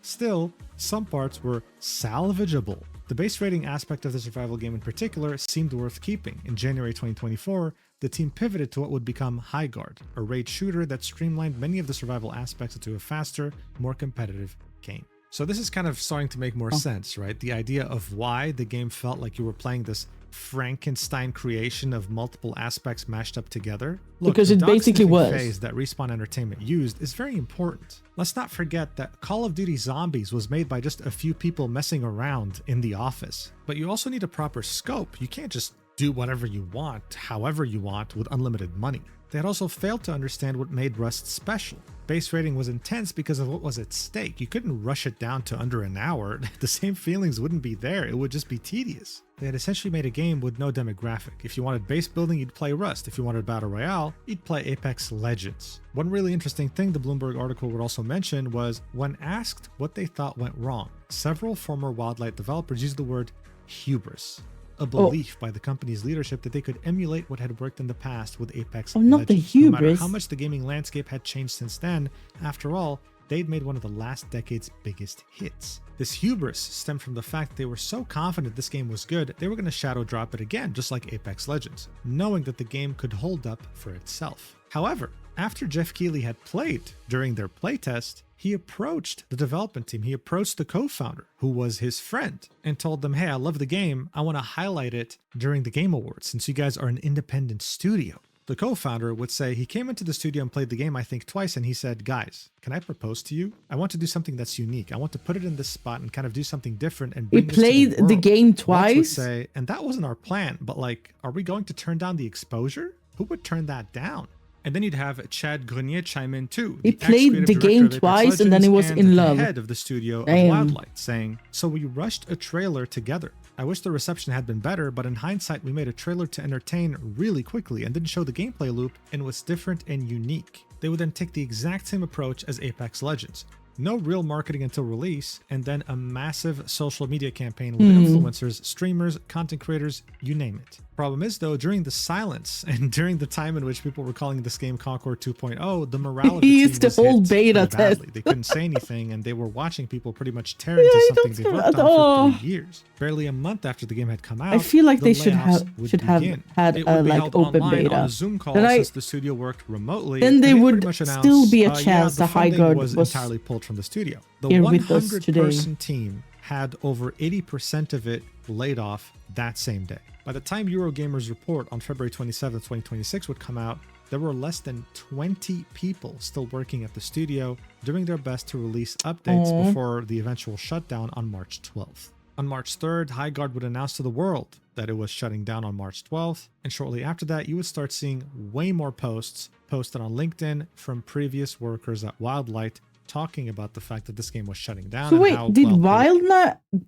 Still, some parts were salvageable. The base raiding aspect of the survival game in particular seemed worth keeping. In January 2024, the team pivoted to what would become Highguard, a raid shooter that streamlined many of the survival aspects into a faster, more competitive game. So this is kind of starting to make more sense, right? The idea of why the game felt like you were playing this Frankenstein creation of multiple aspects mashed up together. Look,
because it basically was.
The phase that Respawn Entertainment used is very important. Let's not forget that Call of Duty Zombies was made by just a few people messing around in the office. But you also need a proper scope. You can't just do whatever you want, however you want, with unlimited money. They had also failed to understand what made Rust special. Base raiding was intense because of what was at stake. You couldn't rush it down to under an hour. The same feelings wouldn't be there. It would just be tedious. They had essentially made a game with no demographic. If you wanted base building, you'd play Rust. If you wanted Battle Royale, you'd play Apex Legends. One really interesting thing the Bloomberg article would also mention was when asked what they thought went wrong, several former Wildlight developers used the word hubris. A belief by the company's leadership that they could emulate what had worked in the past with Apex Legends.
Not the hubris.
No matter how much the gaming landscape had changed since then, after all, they'd made one of the last decade's biggest hits. This hubris stemmed from the fact that they were so confident this game was good, they were going to shadow drop it again, just like Apex Legends, knowing that the game could hold up for itself. However, after Jeff Keighley had played during their playtest, he approached the development team. He approached the co-founder, who was his friend, and told them, hey, I love the game. I want to highlight it during the Game Awards, since you guys are an independent studio. The co-founder would say he came into the studio and played the game, I think, twice, and he said, guys, can I propose to you? I want to do something that's unique. I want to put it in this spot and kind of do something different and bring
this to the world. The game twice?
Would say, and that wasn't our plan, but like, are we going to turn down the exposure? Who would turn that down? And then you'd have Chad Grenier chime in too.
He played the game twice and then he was in love.
The head of the studio of Wildlight, saying, so we rushed a trailer together. I wish the reception had been better, but in hindsight, we made a trailer to entertain really quickly and didn't show the gameplay loop and was different and unique. They would then take the exact same approach as Apex Legends. No real marketing until release, and then a massive social media campaign with influencers, streamers, content creators, you name it. Problem is though, during the silence and during the time in which people were calling this game Concord 2.0, the morale of the team was hit beta test. They couldn't say anything and they were watching people pretty much tear into something they worked on for 3 years. Barely a month after the game had come out,
I feel like they should have had a like open beta.
On a Zoom call since the studio worked remotely.
Then they would still be a chance the Highguard
was entirely pulled from the studio. The 100-person team had over 80% of it laid off that same day. By the time Eurogamer's report on February 27, 2026 would come out, there were less than 20 people still working at the studio, doing their best to release updates before the eventual shutdown on March 12th. On March 3rd, Highguard would announce to the world that it was shutting down on March 12th, and shortly after that, you would start seeing way more posts posted on LinkedIn from previous workers at Wildlight talking about the fact that this game was shutting down.
So wait, did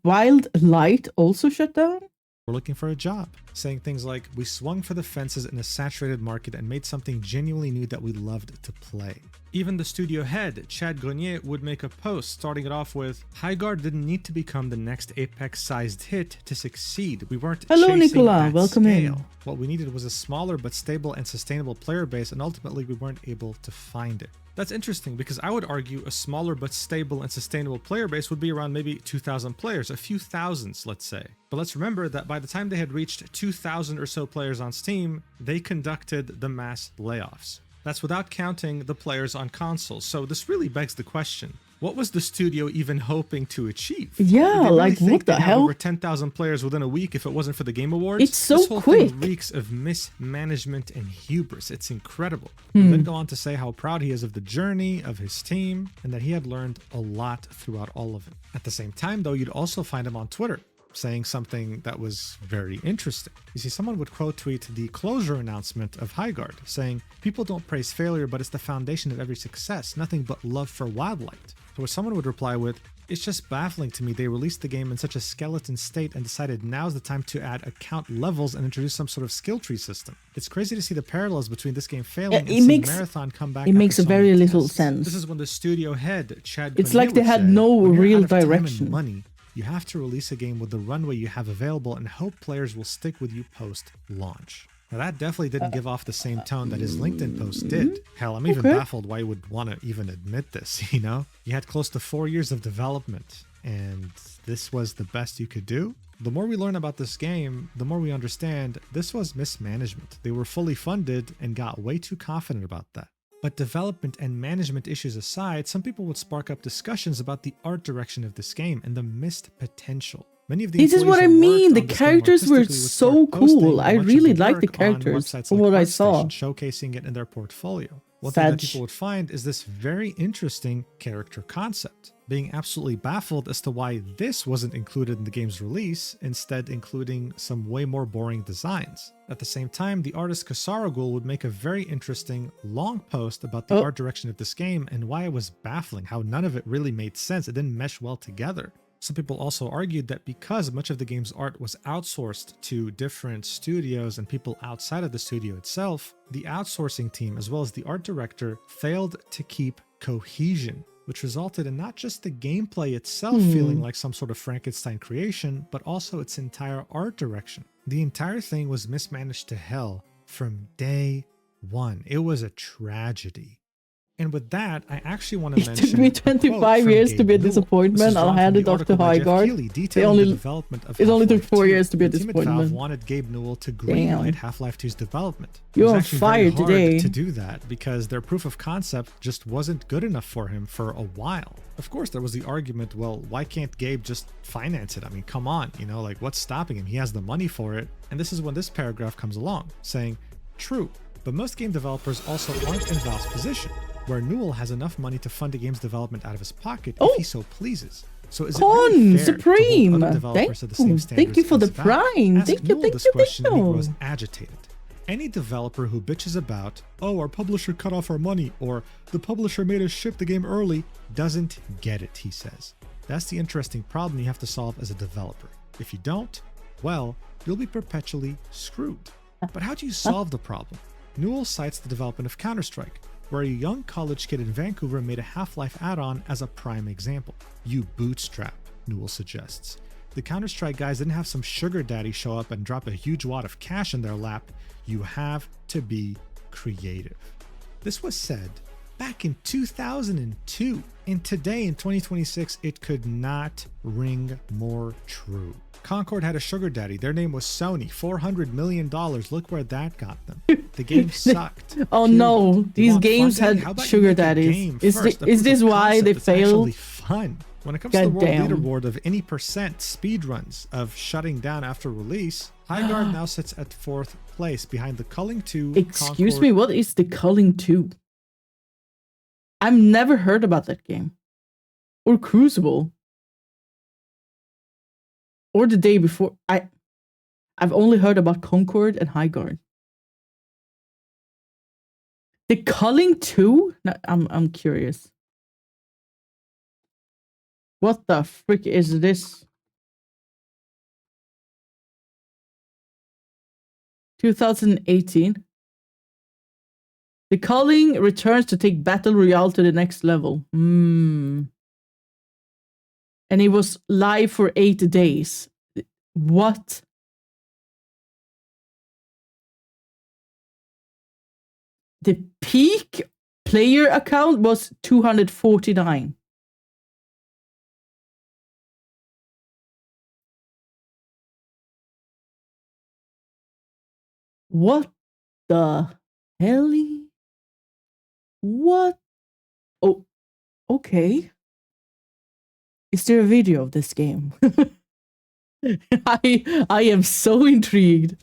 Wildlight also shut down?
were looking for a job, saying things like, "We swung for the fences in a saturated market and made something genuinely new that we loved to play." Even the studio head, Chad Grenier, would make a post starting it off with, "Highguard didn't need to become the next Apex-sized hit to succeed. We weren't
Hello,
chasing
Nicola.
that
Welcome
scale.
in.
What we needed was a smaller but stable and sustainable player base, and ultimately we weren't able to find it." That's interesting because I would argue a smaller but stable and sustainable player base would be around maybe 2,000 players, a few thousands, let's say. But let's remember that by the time they had reached 2,000 or so players on Steam, they conducted the mass layoffs. That's without counting the players on consoles. So this really begs the question, what was the studio even hoping to achieve?
Yeah,
Did they really
like,
think
what the
they'd have
hell?
over 10,000 players within a week if it wasn't for the Game Awards?
It's so
this whole
quick.
thing reeks of mismanagement and hubris. It's incredible. He then go on to say how proud he is of the journey of his team and that he had learned a lot throughout all of it. At the same time, though, you'd also find him on Twitter saying something that was very interesting. You see, someone would quote tweet the closure announcement of Highguard, saying, "People don't praise failure, but it's the foundation of every success, nothing but love for wildlight." To which someone would reply with, "It's just baffling to me they released the game in such a skeleton state and decided now's the time to add account levels and introduce some sort of skill tree system. It's crazy to see the parallels between this game failing and seeing Marathon come back.
It makes a
after so
very
many
little
tests."
sense.
This is when the studio head, Chad
It's
Grenier,
like they
would
had
say,
no
"When you're
real
out of time and
direction."
money, you have to release a game with the runway you have available and hope players will stick with you post-launch." Now that definitely didn't give off the same tone that his LinkedIn post did. Hell, I'm even baffled why you would want to even admit this, you know? You had close to 4 years of development, and this was the best you could do? The more we learn about this game, the more we understand this was mismanagement. They were fully funded and got way too confident about that. But development and management issues aside, some people would spark up discussions about the art direction of this game and the missed potential. Many of the
This is what I
employees who
mean.
worked
The
on this game
characters were
artistically would
so
start posting
cool. I
much of
really
the
like the
work on
characters
websites
from
like
what I saw.
ArtStation, showcasing it in their portfolio. One thing that
Sag.
people would find is this very interesting character concept, being absolutely baffled as to why this wasn't included in the game's release, instead including some way more boring designs. At the same time, the artist Kasaragul would make a very interesting long post about the art direction of this game and why it was baffling, how none of it really made sense. It didn't mesh well together. Some people also argued that because much of the game's art was outsourced to different studios and people outside of the studio itself, the outsourcing team as well as the art director failed to keep cohesion, which resulted in not just the gameplay itself feeling like some sort of Frankenstein creation, but also its entire art direction. The entire thing was mismanaged to hell from day one. It was a tragedy. And with that, I actually want to
It
mention
took me 25 years to be a disappointment. I'll hand it off to Highguard. It only took 4 years to be a disappointment.
Valve wanted Gabe Newell to greenlight Half-Life 2's development.
You're
It was
on
actually
fire
very hard
today.
to do that because their proof of concept just wasn't good enough for him for a while. Of course, there was the argument, well, why can't Gabe just finance it? I mean, come on, you know, like what's stopping him? He has the money for it. And this is when this paragraph comes along saying, "True, but most game developers also aren't in Valve's position, where Newell has enough money to fund a game's development out of his pocket if he so pleases. So is it really fair
Supreme.
to hold other developers to the same standards
Thank you for
as
the
Valve?"
prime.
Ask
Thank you,
Newell
thank
this
you,
question
thank
and he
you.
grows agitated. Any developer who bitches about, "Oh, our publisher cut off our money," or "the publisher made us ship the game early," doesn't get it, he says. That's the interesting problem you have to solve as a developer. If you don't, well, you'll be perpetually screwed. But how do you solve the problem? Newell cites the development of Counter-Strike, where a young college kid in Vancouver made a Half-Life add-on as a prime example. You bootstrap, Newell suggests. The Counter-Strike guys didn't have some sugar daddy show up and drop a huge wad of cash in their lap. You have to be creative. This was said back in 2002, and today in 2026, it could not ring more true. Concord had a sugar daddy. Their name was Sony. $400 million. Look where that got them. The game sucked.
Oh
Period.
no,
You
these
want
games
funding?
had
How about you
sugar
make a
daddies.
game
Is,
first,
thi-
a
is
proof
this
of
why they
concept that's actually
failed?
fun. When it comes to the world
Goddamn.
leaderboard of any percent speedruns of shutting down after release, Highguard now sits at 4th place behind the Culling 2.
Excuse
Concord.
me, what is the Culling 2? I've never heard about that game. Or Crucible. Or the day before. I've only heard about Concord and Highguard. The Culling 2? No, I'm curious. What the frick is this? 2018. The calling returns to take Battle Royale to the next level. And it was live for 8 days. What? The peak player account was 249. What the hell? What? Oh, okay. Is there a video of this game? I am so intrigued.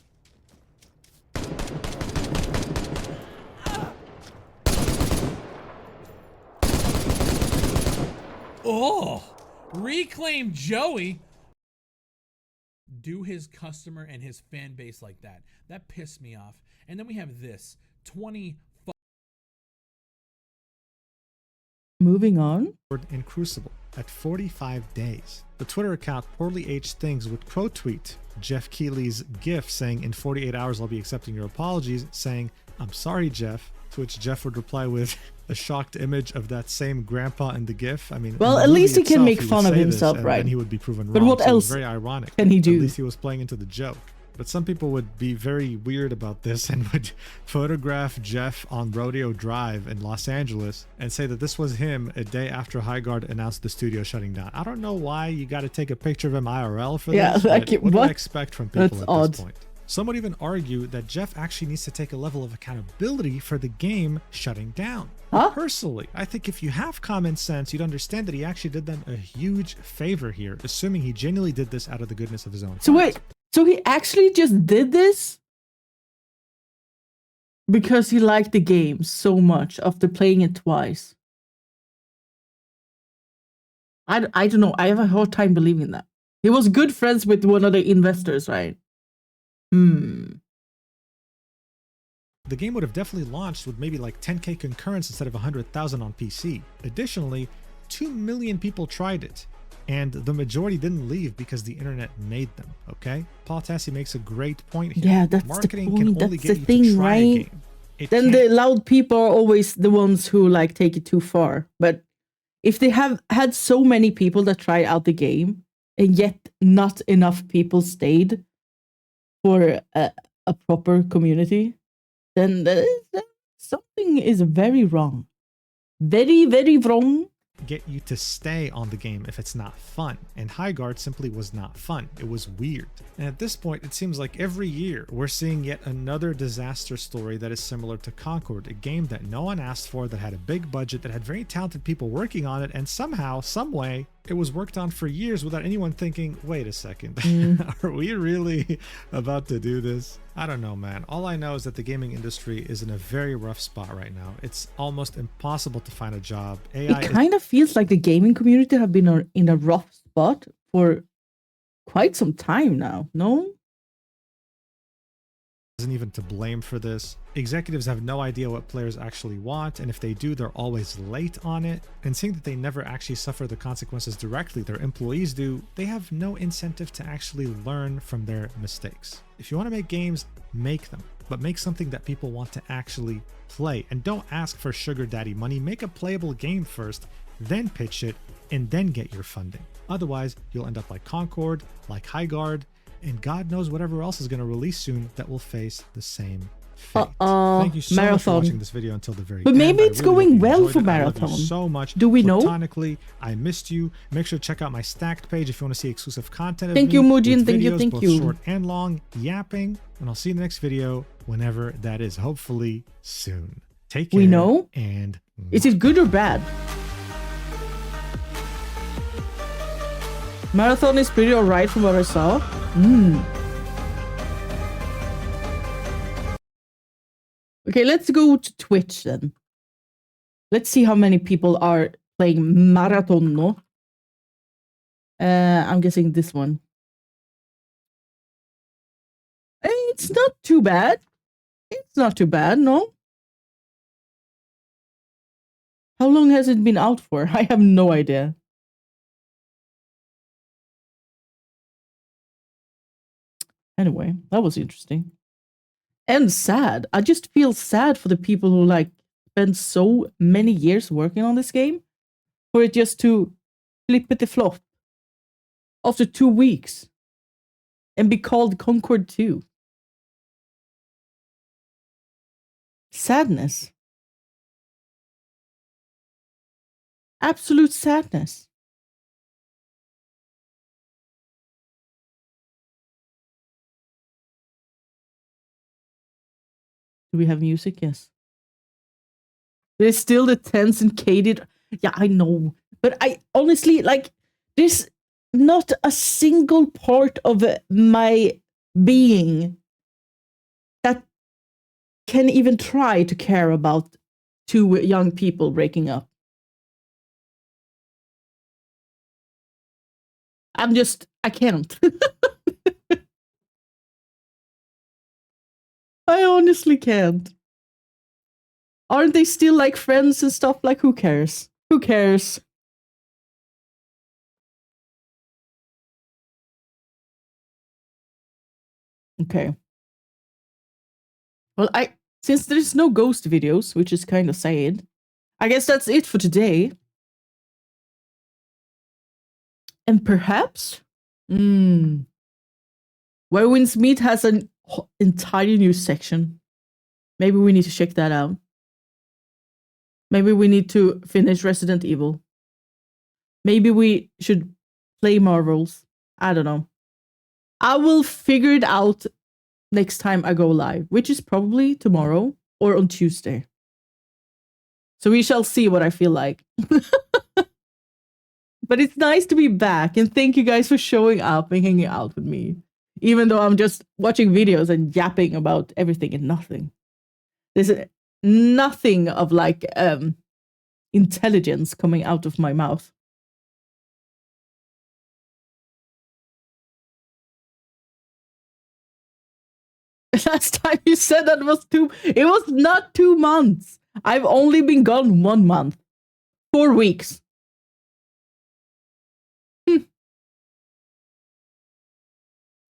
Oh, reclaim Joey. Do his customer and his fan base like that. That pissed me off. And then we have this 20.
Moving on.
In Crucible at 45 days. The Twitter account Poorly Aged Things would quote tweet Jeff Keighley's GIF saying, "In 48 hours, I'll be accepting your apologies," saying, "I'm sorry, Jeff." To which Jeff would reply with a shocked image of that same grandpa in the GIF. I mean,
well, at least he can make fun of himself, right?
And he would be proven wrong.
But what else?
It was very ironic.
Can he do?
At least he was playing into the joke. But some people would be very weird about this and would photograph Jeff on Rodeo Drive in Los Angeles and say that this was him a day after Highguard announced the studio shutting down. I don't know why you got to take a picture of him IRL for this.
Like,
what do I expect from people
That's
at
odd.
this point? Some would even argue that Jeff actually needs to take a level of accountability for the game shutting down.
Huh?
Personally, I think if you have common sense, you'd understand that he actually did them a huge favor here, assuming he genuinely did this out of the goodness of his own
So
heart.
wait, so he actually just did this because he liked the game so much after playing it twice? I don't know. I have a hard time believing that. He was good friends with one of the investors, right?
The game would have definitely launched with maybe like 10k concurrence instead of 100,000 on PC. Additionally, 2 million people tried it, and the majority didn't leave because the internet made them, okay? Paul Tassi makes a great point here.
Yeah, that's
Marketing
the point.
can only
That's
get
the
you
thing,
to try a
right?
game. It
Then
can't-
the loud people are always the ones who like take it too far. But if they have had so many people that tried out the game and yet not enough people stayed for a proper community, then something is very wrong. Very, very wrong.
get you to stay on the game if it's not fun, and Highguard simply was not fun. It was weird. And at this point, it seems like every year we're seeing yet another disaster story that is similar to Concord, a game that no one asked for, that had a big budget, that had very talented people working on it, and somehow, some way, it was worked on for years without anyone thinking, wait a second, are we really about to do this? I don't know, man. All I know is that the gaming industry is in a very rough spot right now. It's almost impossible to find a job. AI
It kind of feels like the gaming community have been in a rough spot for quite some time now, no?
isn't even to blame for this. Executives have no idea what players actually want, and if they do, they're always late on it. And seeing that they never actually suffer the consequences directly, their employees do, they have no incentive to actually learn from their mistakes. If you want to make games, make them, but make something that people want to actually play. And don't ask for sugar daddy money. Make a playable game first, then pitch it, and then get your funding. Otherwise, you'll end up like Concord, like Highguard, and God knows whatever else is going to release soon that will face the same fate. Thank you so much for
Marathon.
watching this video until the very
But
end.
maybe
I
it's
really hope
going
you
well
enjoyed
for
it. I love
Marathon.
you so much.
Do we know?
Platonically, I missed you. Make sure to check out my Stacked page if you want to see exclusive content.
Thank
of
you,
me
Mujin.
with
Thank you,
videos,
thank
both
you.
short and long, yapping. And I'll see you in the next video, whenever that is. Hopefully soon. Take care.
We know?
And
Is it good or bad? Marathon is pretty alright from what I saw. Okay, let's go to Twitch then. Let's see how many people are playing Marathon. No? I'm guessing this one. It's not too bad. It's not too bad, no? How long has it been out for? I have no idea. Anyway, that was interesting. and sad. I just feel sad for the people who like spent so many years working on this game for it just to flip it the flop after 2 weeks and be called Concord 2. Sadness. Absolute sadness. Do we have music? Yes. There's still the tense and cated. Yeah, I know. But I honestly, like, there's not a single part of my being that can even try to care about two young people breaking up. I can't. I honestly can't. Aren't they still like friends and stuff? Like, who cares? Who cares? Okay. Well, since there's no ghost videos, which is kind of sad, I guess that's it for today. And perhaps, Where Winds Meet has an entirely new section. Maybe we need to check that out. Maybe we need to finish Resident Evil. Maybe we should play Marvels. I don't know. I will figure it out next time I go live, which is probably tomorrow or on Tuesday. So we shall see what I feel like. But it's nice to be back, and thank you guys for showing up and hanging out with me. Even though I'm just watching videos and yapping about everything and nothing. There's nothing of like intelligence coming out of my mouth. Last time you said that was it was not 2 months. I've only been gone 1 month. 4 weeks.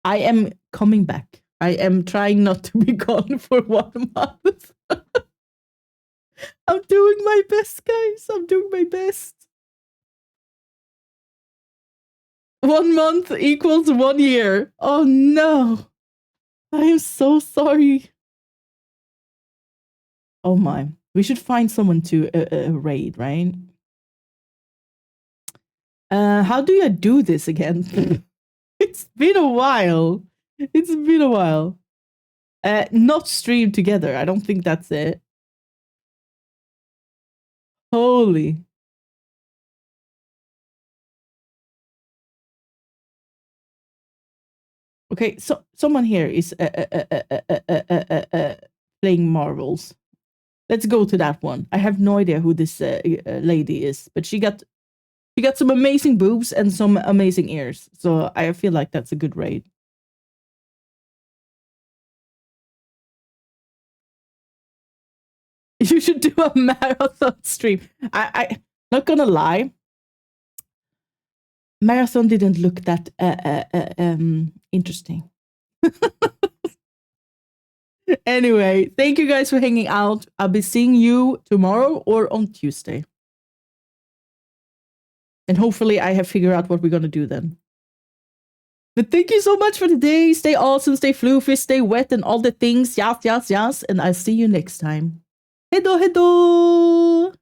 I am coming back. I am trying not to be gone for 1 month. I'm doing my best, guys. I'm doing my best. 1 month equals 1 year. Oh no. I am so sorry. Oh my. We should find someone to raid, right? How do I do this again? It's been a while. It's been a while. Not stream together. I don't think that's it. Holy. Okay, so someone here is playing Marvels. Let's go to that one. I have no idea who this lady is, but she got some amazing boobs and some amazing ears. So I feel like that's a good raid. You should do a marathon stream. I not gonna lie. Marathon didn't look that interesting. Anyway, thank you guys for hanging out. I'll be seeing you tomorrow or on Tuesday. And hopefully I have figured out what we're gonna do then. But thank you so much for today. Stay awesome, stay floofy, stay wet, and all the things. Yes, yes, yes. And I'll see you next time. Hedo, hedo!